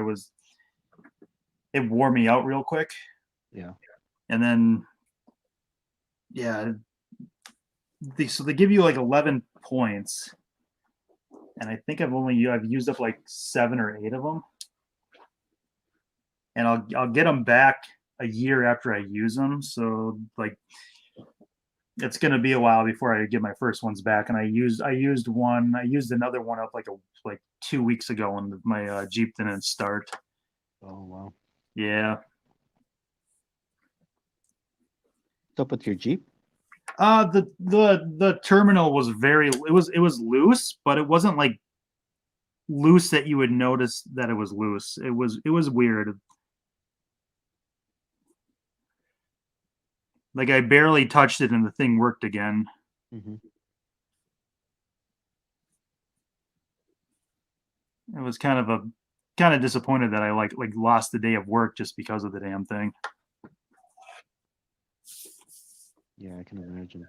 it wore me out real quick, Yeah. and then yeah, so they give you like 11 points, and I think I've used up like 7 or 8 of them, and I'll get them back a year after I use them. So like it's gonna be a while before I get my first ones back. And I used another one up like 2 weeks ago when my Jeep didn't start. Oh wow. Yeah. What's up with your Jeep? The terminal was it was loose, but it wasn't like loose that you would notice that it was loose. It was weird. Like I barely touched it and the thing worked again. Mm-hmm. It was kind of disappointed that I like lost the day of work just because of the damn thing. Yeah, I can imagine.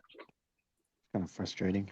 Kind of frustrating.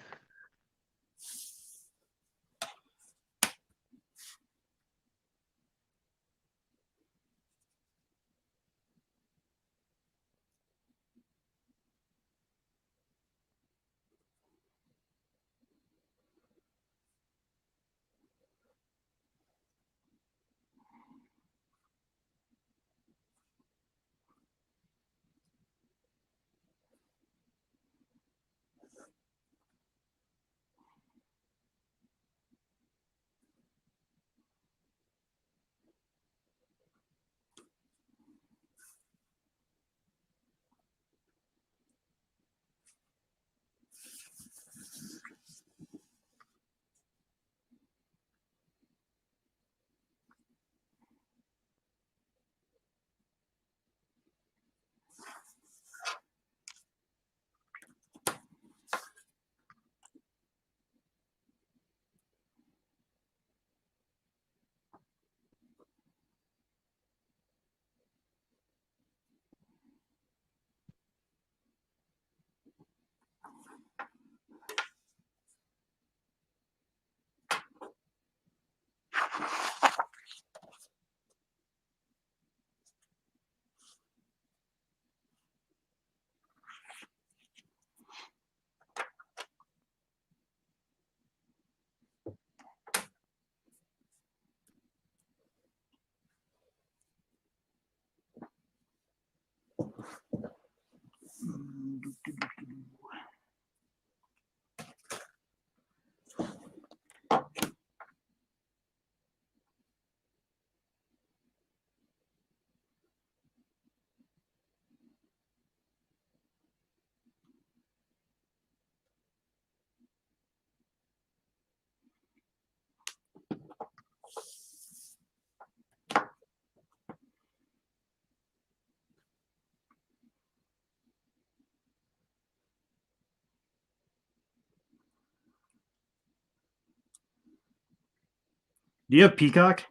Do you have Peacock?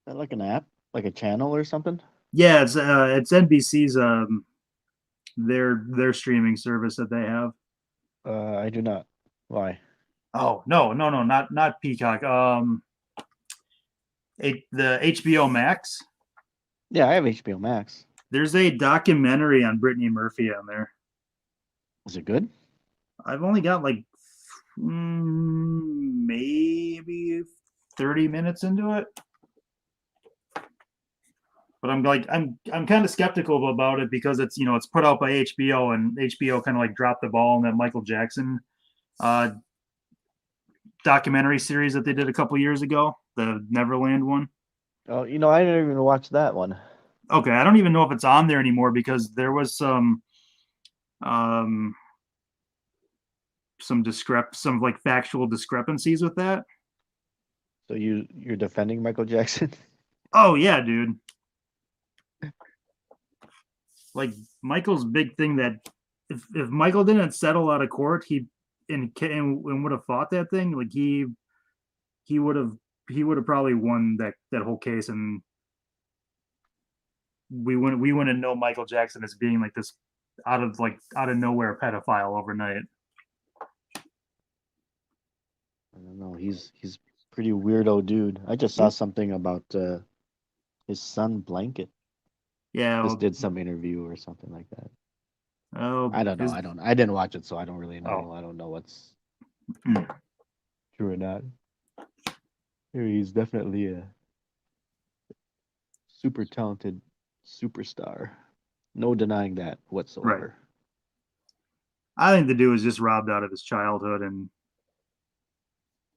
That like an app, like a channel or something? Yeah, it's NBC's their streaming service that they have. I do not. Why? Oh no, not Peacock. The HBO Max. Yeah, I have HBO Max. There's a documentary on Brittany Murphy on there. Is it good? I've only got like maybe 30 minutes into it, but I'm kind of skeptical about it because it's put out by HBO, and HBO kind of like dropped the ball in that Michael Jackson uh, documentary series that they did a couple years ago, the Neverland one. Oh, I didn't even watch that one. Okay, I don't even know if it's on there anymore because there was um some like factual discrepancies with that. So you're defending Michael Jackson? Oh yeah, dude. Like Michael's big thing that if Michael didn't settle out of court, and would have fought that thing, like he would have he would have probably won that whole case, and we wouldn't know Michael Jackson as being like this out of nowhere pedophile overnight. I don't know. He's pretty weirdo dude. I just saw something about his son Blanket. Yeah. Just did some interview or something like that. Oh, I don't know. I didn't watch it, so I don't really know. oh. I don't know what's Mm. true or not. He's definitely a super talented superstar. No denying that Right. whatsoever. I think the dude was just robbed out of his childhood, and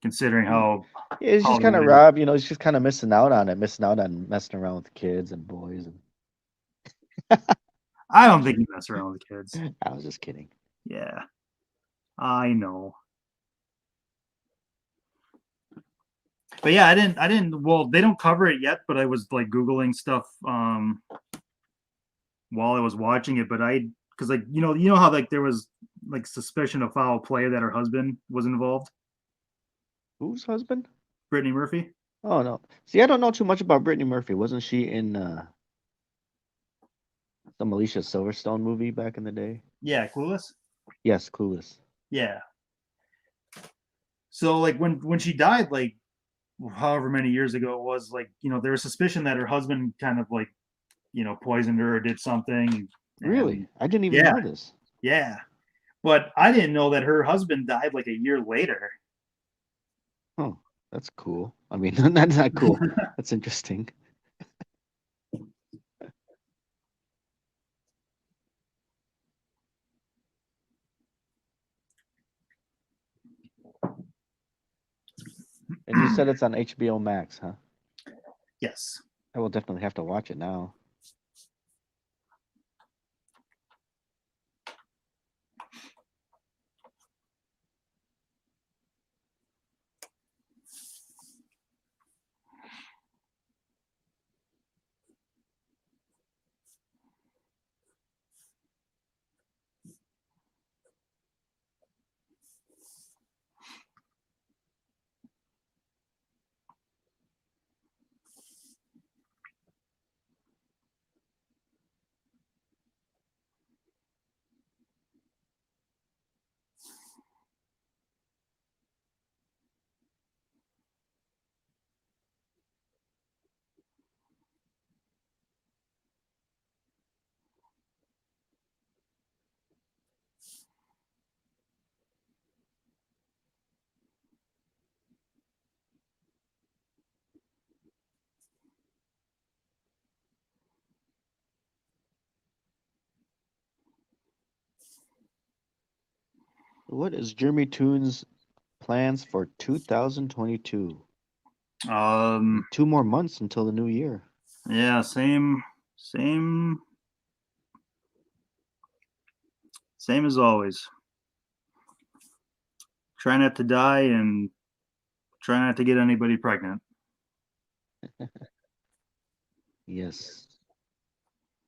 considering how Yeah, he's just kind of Hollywood is. robbed. He's just kind of missing out on it, missing out on messing around with kids and boys. And I don't think he messed around with kids. I was just kidding. Yeah, I know. But yeah, I didn't. Well, they don't cover it yet, but I was like googling stuff while I was watching it. But because like you know how like there was like suspicion of foul play that her husband was involved, Whose husband? Brittany Murphy. Oh no. See, I don't know too much about Brittany Murphy. Wasn't she in some Alicia Silverstone movie back in the day? Yeah, Clueless. Yes, Clueless. Yeah. So like when she died, like however many years ago it was, like there was suspicion that her husband kind of like poisoned her or did something, Really? and I didn't even yeah, know this. yeah. But I didn't know that her husband died like a year later. Oh, that's cool. I mean, that's not cool. That's interesting. And you said it's on HBO Max, huh? Yes. I will definitely have to watch it now. What is Jeremy Toon's plans for 2022? Um, 2 more months until the new year. yeah, same, same as always. Try not to die and try not to get anybody pregnant. Yes,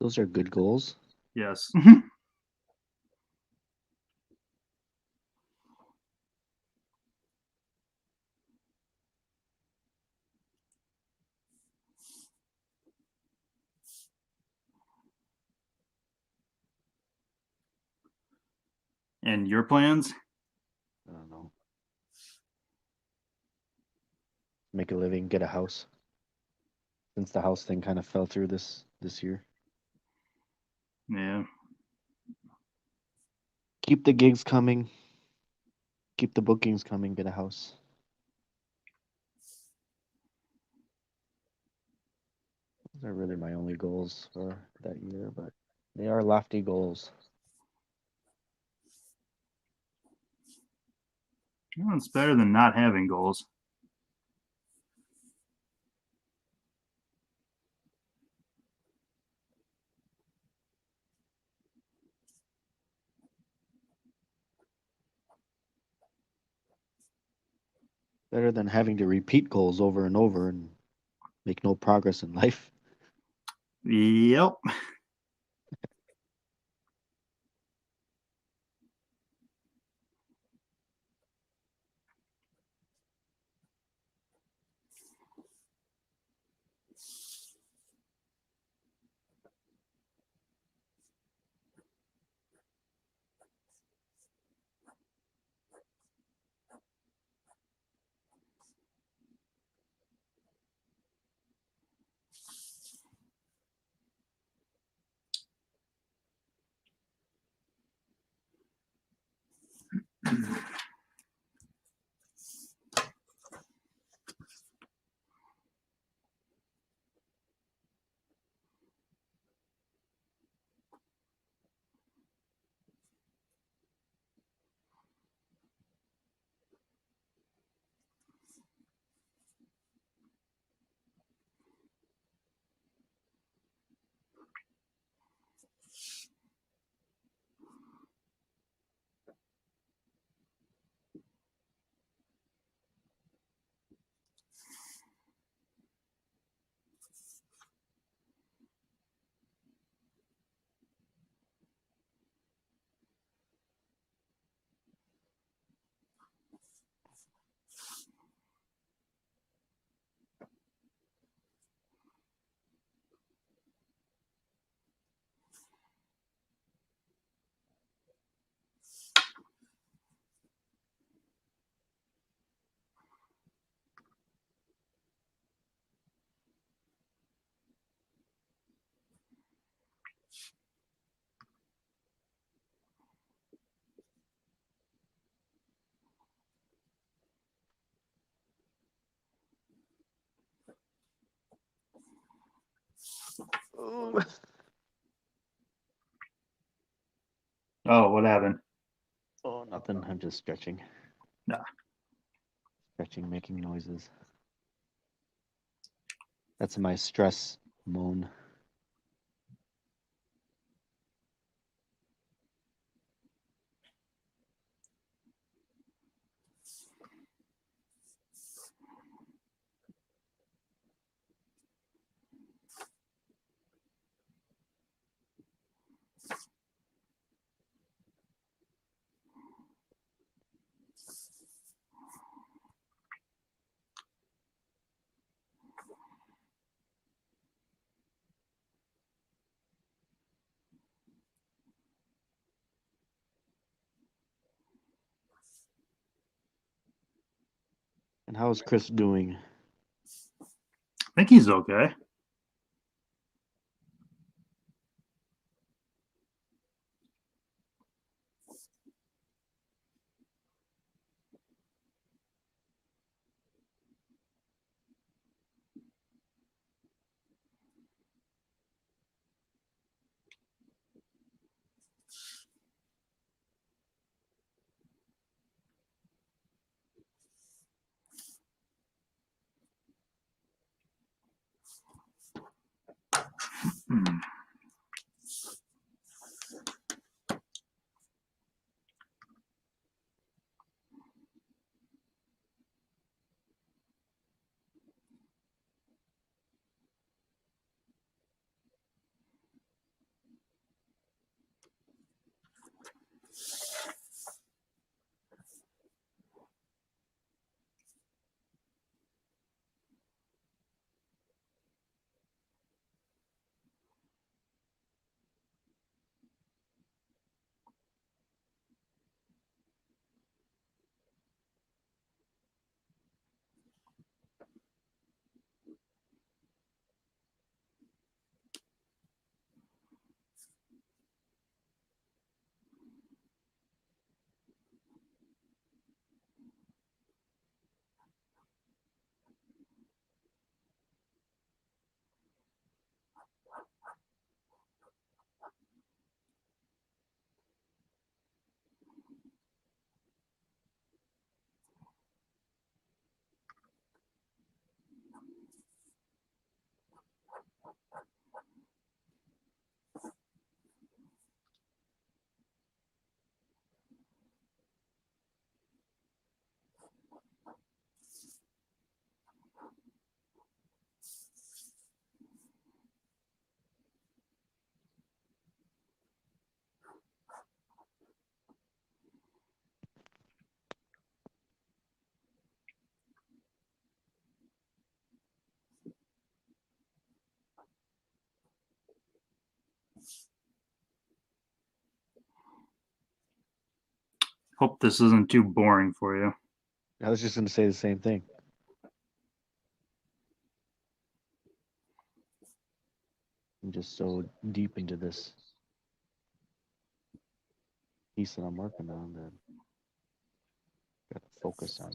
those are good goals. Yes. And your plans? I don't know. Make a living, get a house. Since the house thing kind of fell through this year. Yeah. Keep the gigs coming. Keep the bookings coming. Get a house. Those are really my only goals for that year, but they are lofty goals. Well, it's better than not having goals. Better than having to repeat goals over and over and make no progress in life. Yep. Oh, what happened? Oh, nothing. I'm just stretching. Nah. Stretching, making noises. That's my stress moan. And how's Chris doing? I think he's okay. Hmm. Hope this isn't too boring for you. I was just going to say the same thing. I'm just so deep into this piece that I'm working on that I got to focus on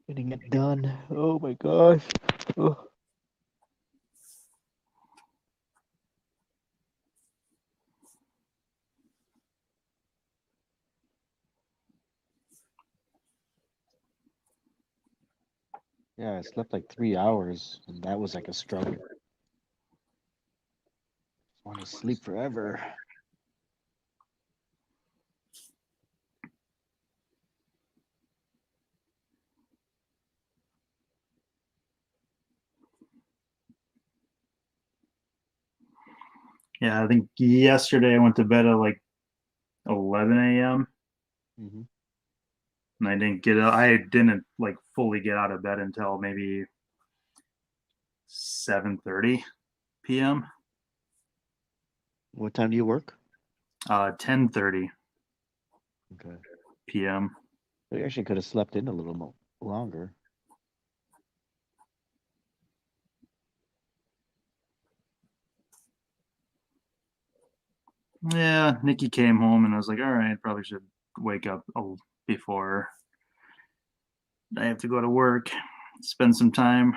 getting it done. Oh my gosh. Oh. Yeah, I slept like 3 hours, and that was like a struggle. I want to sleep forever. Yeah, I think yesterday I went to bed at like 11 a.m. Hmm. and I didn't like fully get out of bed until maybe 7:30 p.m. What time do you work? 10:30 Okay. p.m. So you actually could have slept in a little more longer. Yeah, Nikki came home and I was like, all right, probably should wake up before I have to go to work, spend some time.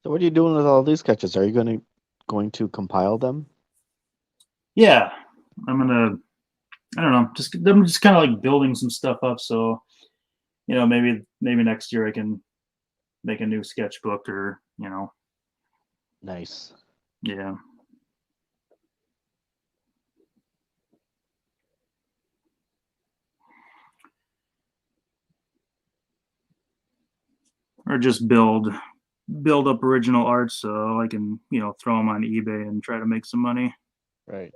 So what are you doing with all these sketches? Are you going to compile them? Yeah, I'm gonna. I don't know. Just I'm just kind of like building some stuff up. So maybe next year I can make a new sketchbook or Nice. yeah, or just build up original art so I can throw them on eBay and try to make some money. Right.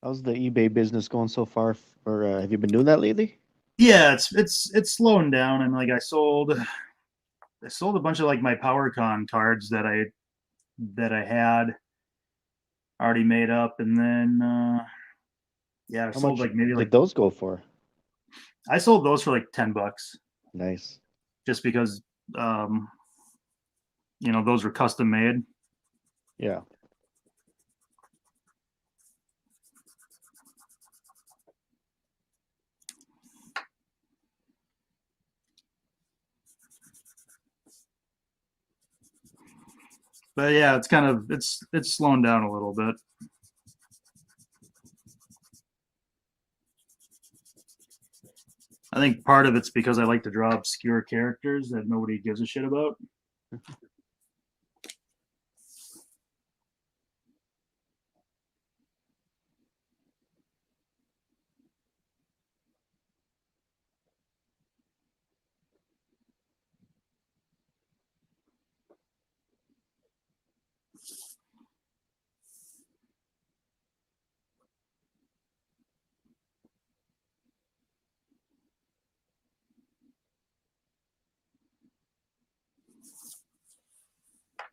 How's the eBay business going so far? Or have you been doing that lately? Yeah, it's slowing down. And like I sold a bunch of like my PowerCon cards that I had already made up, and then yeah, I How sold much like maybe did like those go for? I sold those for like $10 Nice. just because um those were custom made. Yeah. But yeah, it's kind of it's slowing down a little bit. I think part of it's because I like to draw obscure characters that nobody gives a shit about.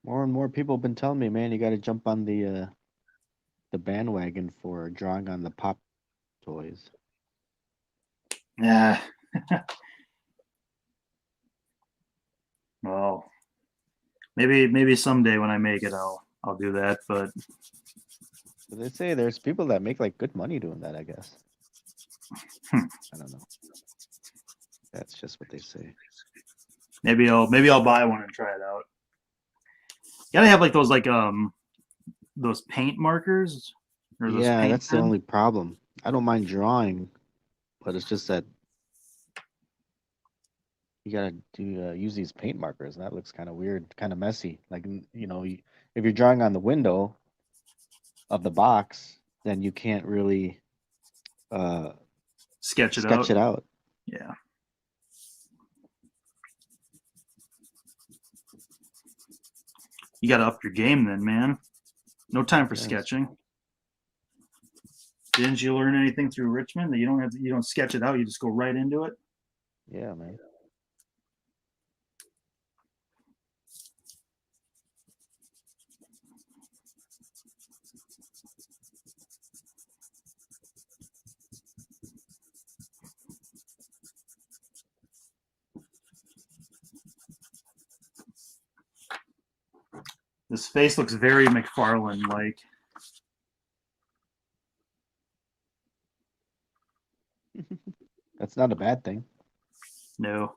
More and more people have been telling me, man, you got to jump on the bandwagon for drawing on the pop toys. Yeah. Well, maybe someday when I make it, I'll do that. But But they say there's people that make like good money doing that, I guess. hmm, I don't know. That's just what they say. maybe I'll buy one and try it out. You gotta have like those paint markers or those Yeah, paint that's the pens. only problem. I don't mind drawing, but it's just that you gotta do use these paint markers, and that looks kind of weird, kind of messy. Like if you're drawing on the window of the box, then you can't really uh, Sketch it sketch out. it out. Yeah, you gotta up your game then, man. No time for Yes. sketching. Didn't you learn anything through Richmond that you don't sketch it out, you just go right into it? Yeah, man. This face looks very McFarlane like. That's not a bad thing. No.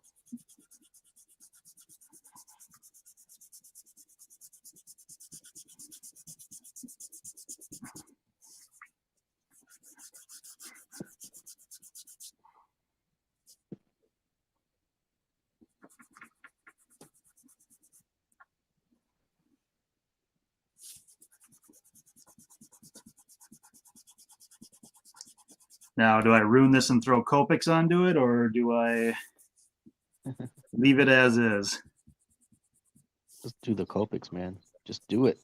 Now, do I ruin this and throw Copics onto it, or do I leave it as is? Just do the Copics, man. Just do it.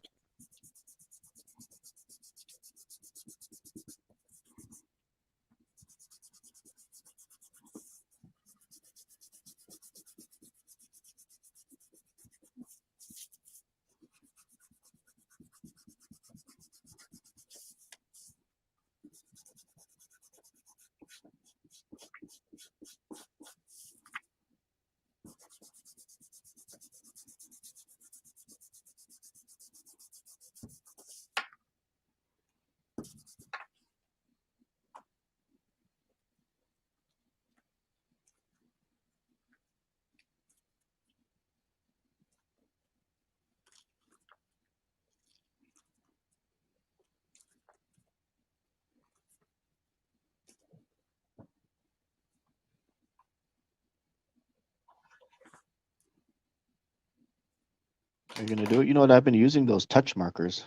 Are you gonna do it? You know what? I've been using those touch markers.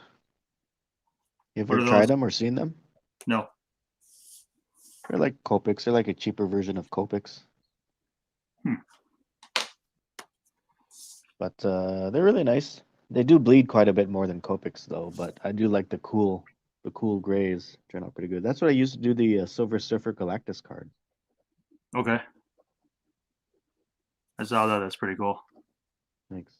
You What ever are tried those? them or seen them? No. They're like Copics. They're like a cheaper version of Copics, Hmm. but they're really nice. They do bleed quite a bit more than Copics though, but I do like the cool grays. Turn out pretty good. That's what I used to do the Silver Surfer Galactus card. Okay. I saw that. That's pretty cool. Thanks.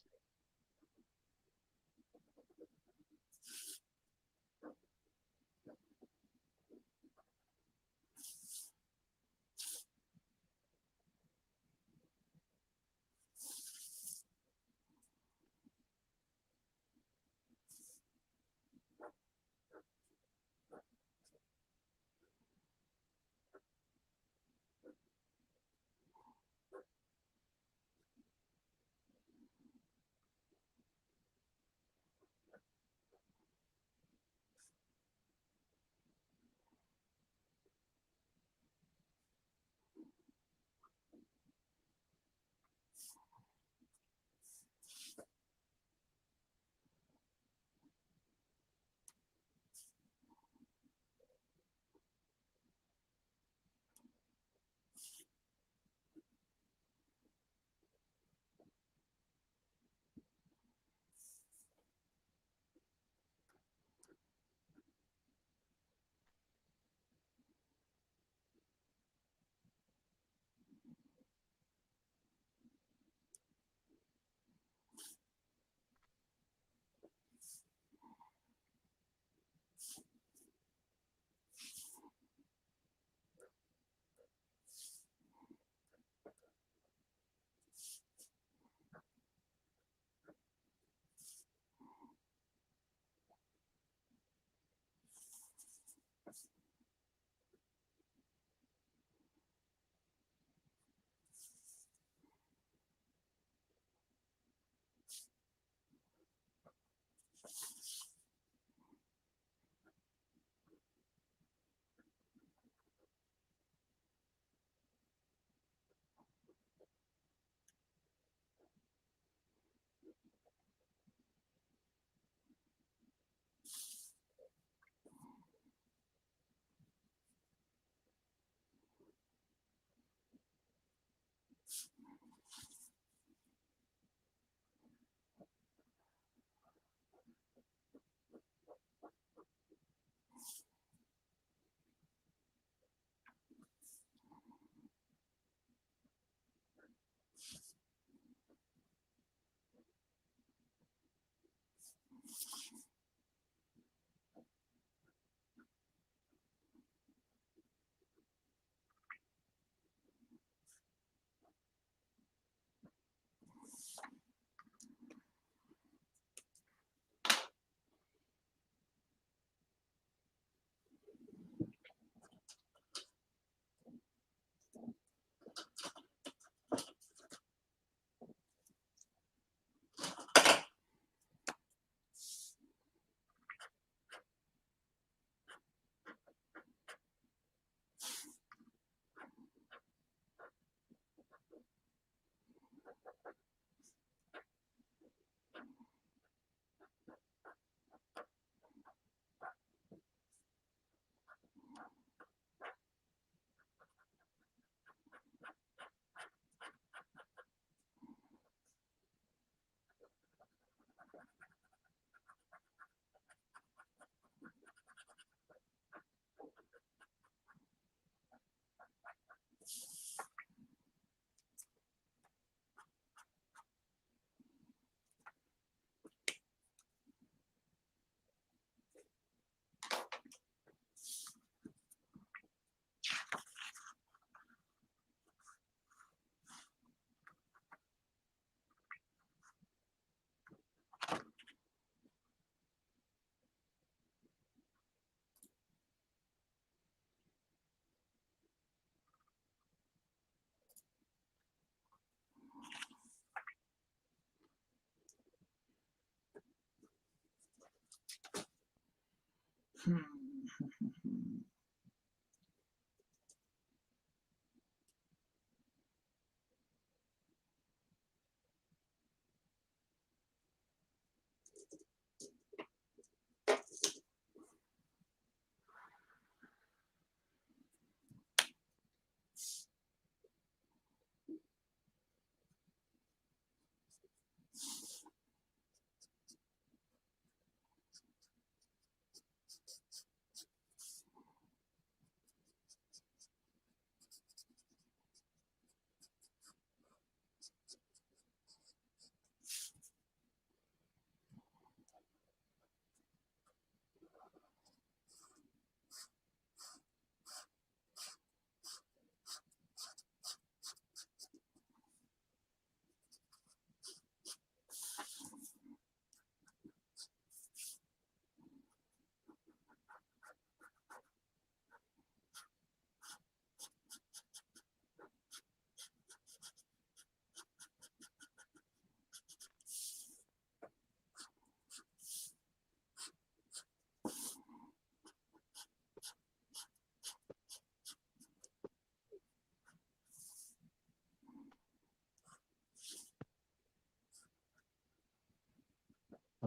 Hmm.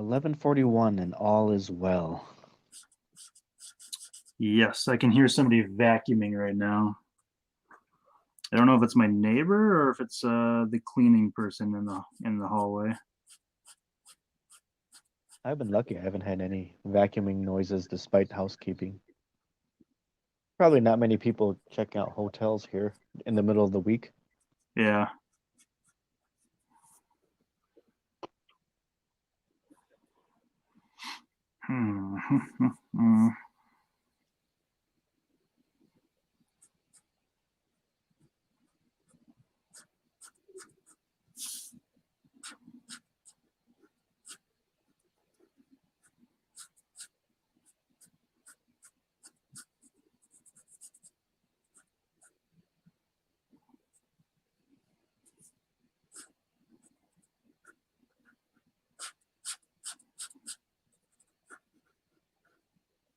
11:41 and all is well. Yes, I can hear somebody vacuuming right now. I don't know if it's my neighbor or if it's the cleaning person in the hallway. I've been lucky. I haven't had any vacuuming noises despite housekeeping. Probably not many people checking out hotels here in the middle of the week. Yeah.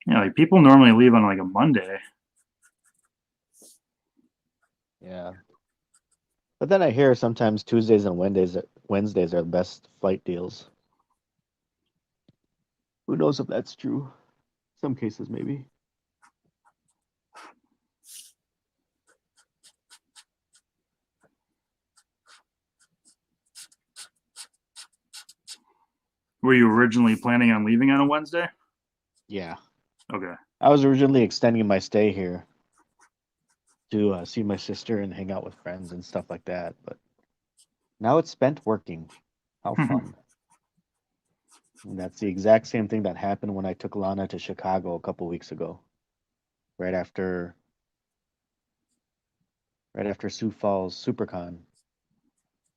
Yeah, like people normally leave on like a Monday. Yeah. But then I hear sometimes Tuesdays and Wednesdays are the best flight deals. Who knows if that's true? Some cases maybe. Were you originally planning on leaving on a Wednesday? Yeah. Okay. I was originally extending my stay here to see my sister and hang out with friends and stuff like that, but now it's spent working. How fun. And that's the exact same thing that happened when I took Lana to Chicago a couple weeks ago, right after Sioux Falls SuperCon.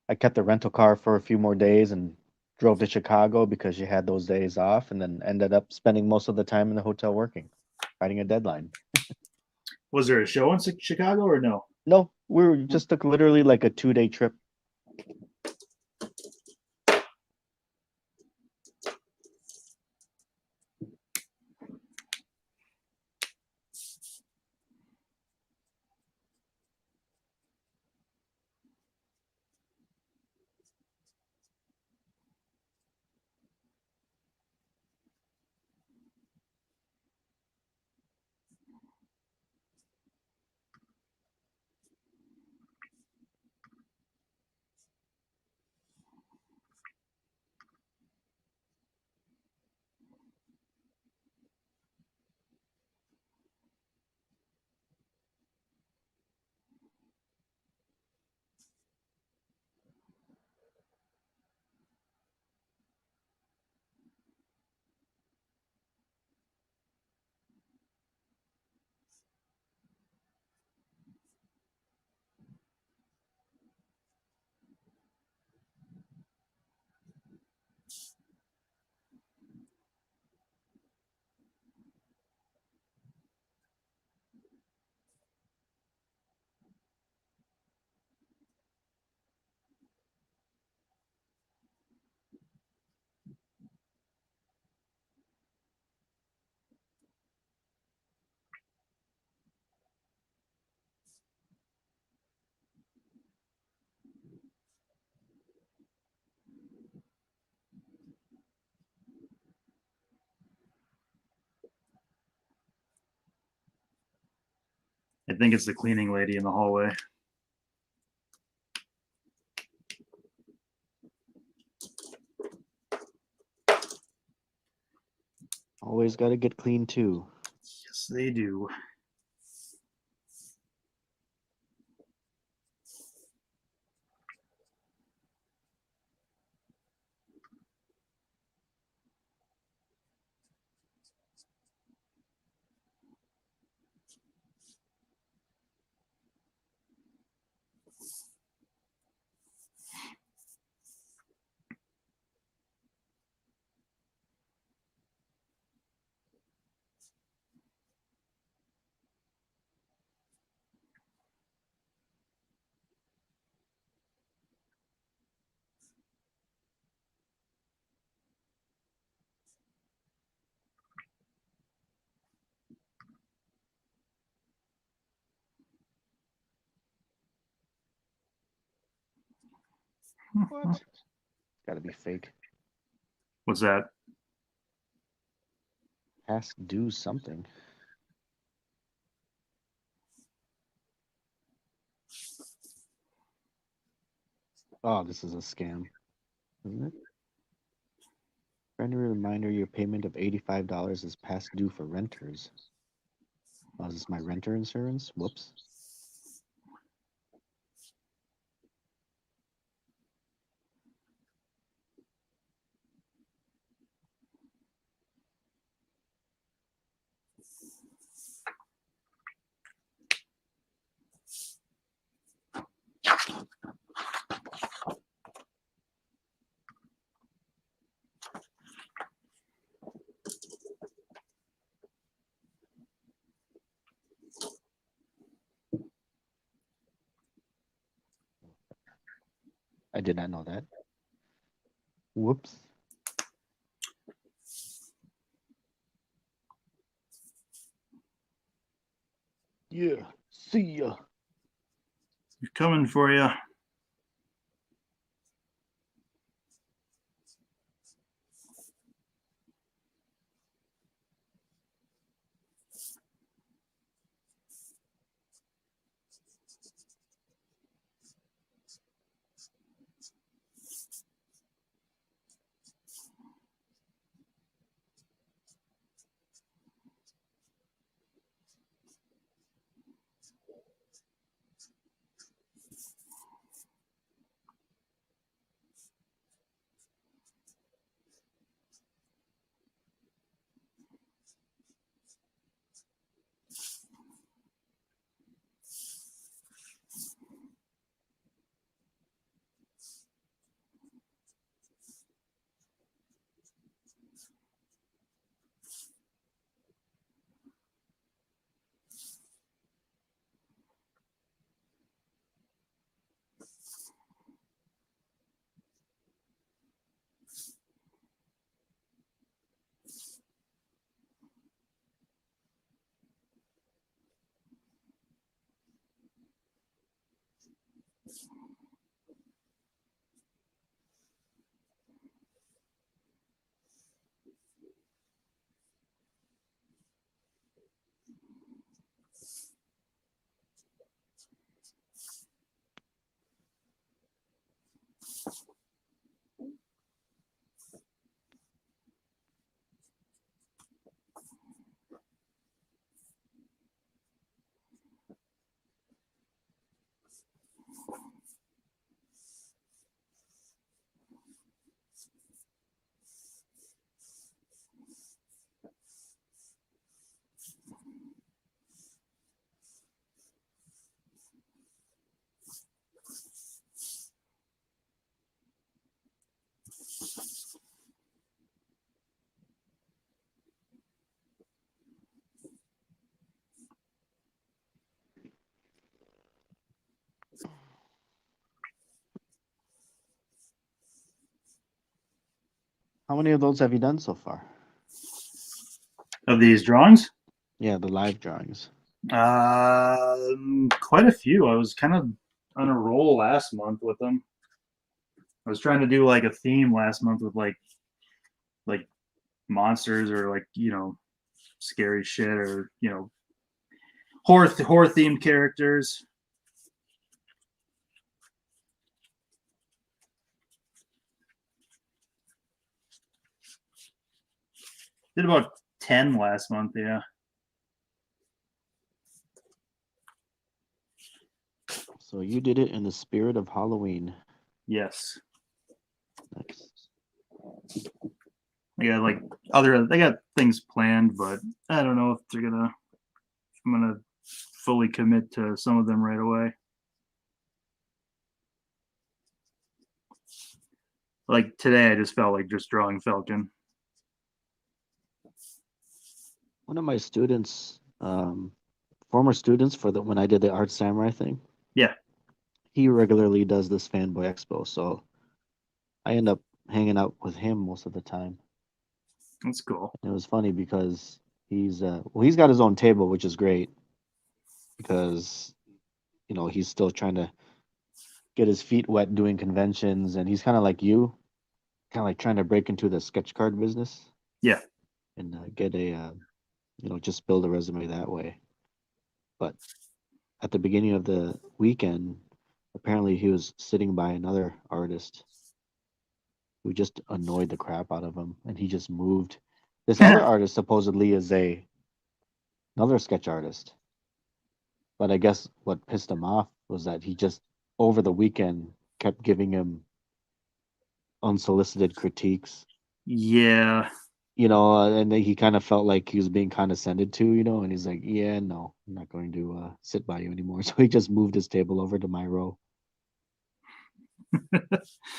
I kept the rental car for a few more days and drove to Chicago because she had those days off, and then ended up spending most of the time in the hotel working, fighting a deadline. Was there a show in Chicago or no? No, just took literally like a 2-day trip. I think it's the cleaning lady in the hallway. Always got to get clean too. Yes, they do. What? Got to be fake. What's that? Past due something. Oh, this is a scam, isn't it? Friendly reminder: your payment of $85 is past due for renters. Oh, is this my renter insurance? Whoops. I did not know that. Whoops. Yeah. See ya. You're coming for you. How many of those have you done so far? Of these drawings, Yeah, the live drawings. quite a few. I was kind of on a roll last month with them. I was trying to do like a theme last month with like monsters or like scary shit or horror themed characters. Did about 10 last month. Yeah. So you did it in the spirit of Halloween. Yes. Nice. I got like they got things planned, but I don't know if I'm gonna fully commit to some of them right away. Like today, I just felt like just drawing Falcon. One of my students, former students for the when I did the Art Samurai thing, Yeah, he regularly does this fanboy expo, so I end up hanging out with him most of the time. that's cool. And it was funny because he's got his own table, which is great because he's still trying to get his feet wet doing conventions, and he's kind of like you, kind of like trying to break into the sketch card business. Yeah, and get a just build a resume that way. But at the beginning of the weekend, apparently he was sitting by another artist who just annoyed the crap out of him, and he just moved. This other artist supposedly is a another sketch artist, but I guess what pissed him off was that he just over the weekend kept giving him unsolicited critiques, Yeah. and then he kind of felt like he was being condescended to, and he's like, yeah, no, I'm not going to sit by you anymore. So he just moved his table over to my row.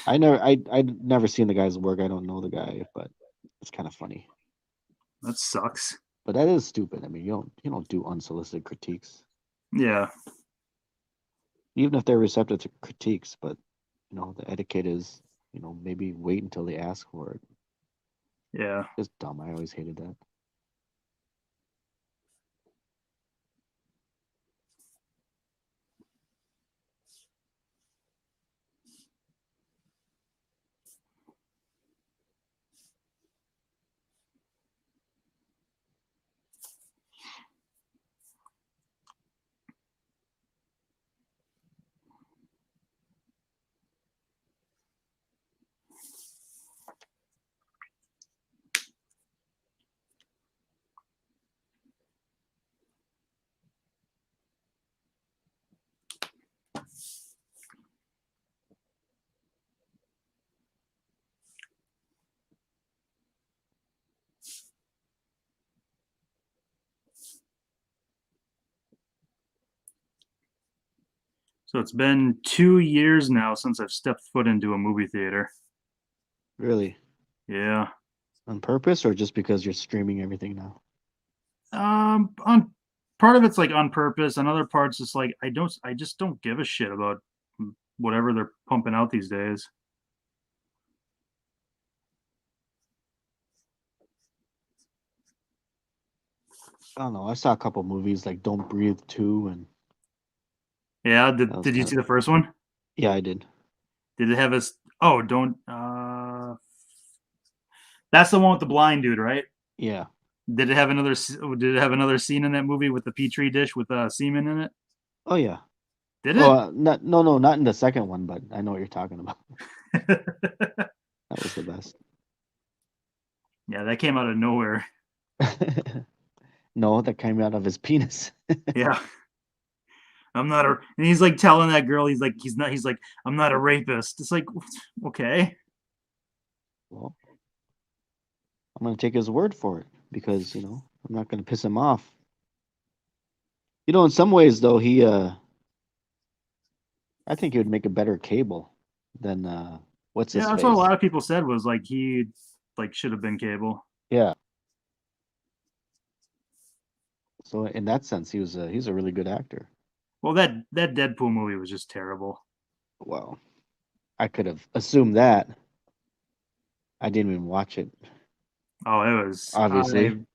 I'd never seen the guy's work. I don't know the guy, but it's kind of funny. That sucks. But that is stupid. I mean, you don't do unsolicited critiques, Yeah. even if they're receptive to critiques. But the etiquette is, maybe wait until they ask for it. Yeah. Just dumb. I always hated that. So it's been 2 years now since I've stepped foot into a movie theater. Really, Yeah. on purpose or just because you're streaming everything now? On part of it's like on purpose, and other parts just like I just don't give a shit about whatever they're pumping out these days. I don't know. I saw a couple movies like Don't Breathe 2, and Yeah, that was did you kind see of the first one? yeah, I did. Did it have a oh, don't that's the one with the blind dude, right? Yeah. Did it have another scene in that movie with the petri dish with semen in it? Oh yeah. Did Oh, it? not no no not in the second one, but I know what you're talking about. That was the best. Yeah, that came out of nowhere. No, that came out of his penis. Yeah. I'm not a and he's like telling that girl he's like I'm not a rapist. It's like okay. Well, I'm gonna take his word for it because I'm not gonna piss him off. In some ways though, I think he would make a better Cable than what's Yeah, his that's what a face. lot of people said was like he like should have been Cable. Yeah. So in that sense, he's a really good actor. Well, that Deadpool movie was just terrible. Well, I could have assumed that. I didn't even watch it, Oh, it was I obviously.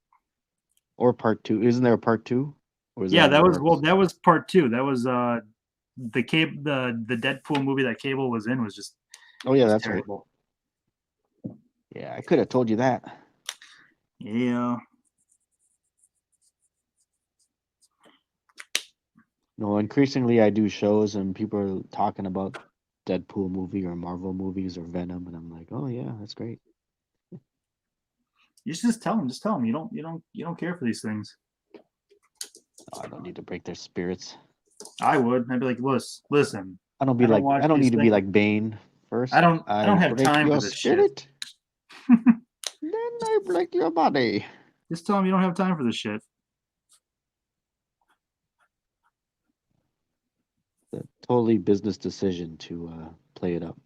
Or part two. Isn't there a part two? Or is that yeah, in the works? that was part 2. That was the Deadpool movie that Cable was in was Oh yeah, just that's right. terrible. Yeah, I could have told you that. Yeah. No, increasingly I do shows and people are talking about Deadpool movie or Marvel movies or Venom, and I'm like, oh yeah, that's great. You should just tell them you don't care for these things. Oh, I don't need to break their spirits. I would. I'd be like, listen, I don't I watch don't these need to be things. like Bane first. I I don't have break time your for this shit. spirit, then I break your body. Just tell them you don't have time for this shit. A totally business decision to play it up.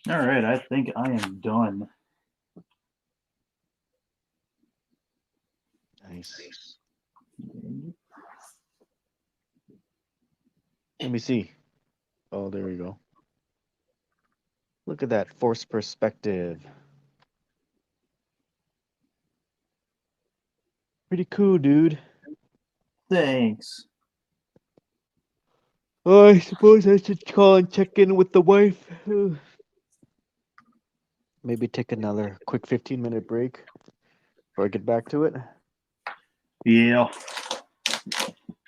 All right, I think I am done. Nice. Let me see. Oh, there we go. Look at that forced perspective. Pretty cool, dude. Thanks. Oh, I suppose I should call and check in with the wife. Maybe take another quick 15-minute break before I get back to it. Yeah.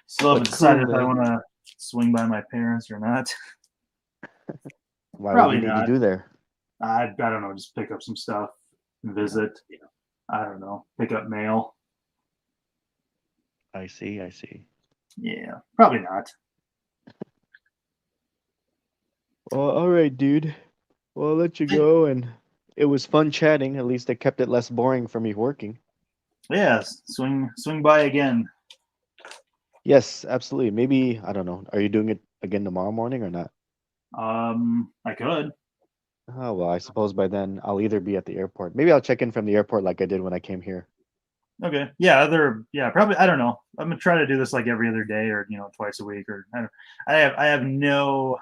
Still haven't But cool, decided if I man. want to swing by my parents or not. Why would Probably you need to not. do there? I don't know. Just pick up some stuff and visit. I don't know. Pick up mail. I see, I see. Yeah, probably not. Well, all right, dude. Well, I'll let you go, and it was fun chatting. At least it kept it less boring for me working. Yeah, swing by again. Yes, absolutely. Maybe, I don't know. Are you doing it again tomorrow morning or not? I could. Oh, well, I suppose by then I'll either be at the airport. Maybe I'll check in from the airport like I did when I came here. Okay. Yeah, probably. I don't know. I'm gonna try to do this like every other day, or twice a week, or I don't. I have no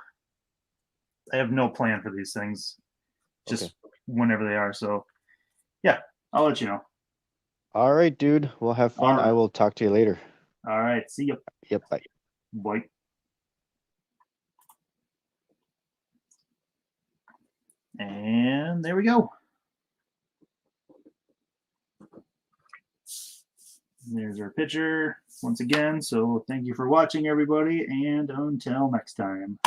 plan for these things. Okay. Just whenever they are. So yeah, I'll let you know. All right, dude. We'll have All fun. I right. will talk to you later. All right. See you. Yep, bye. Bye. And there we go. There's our picture once again. So thank you for watching, everybody, and until next time.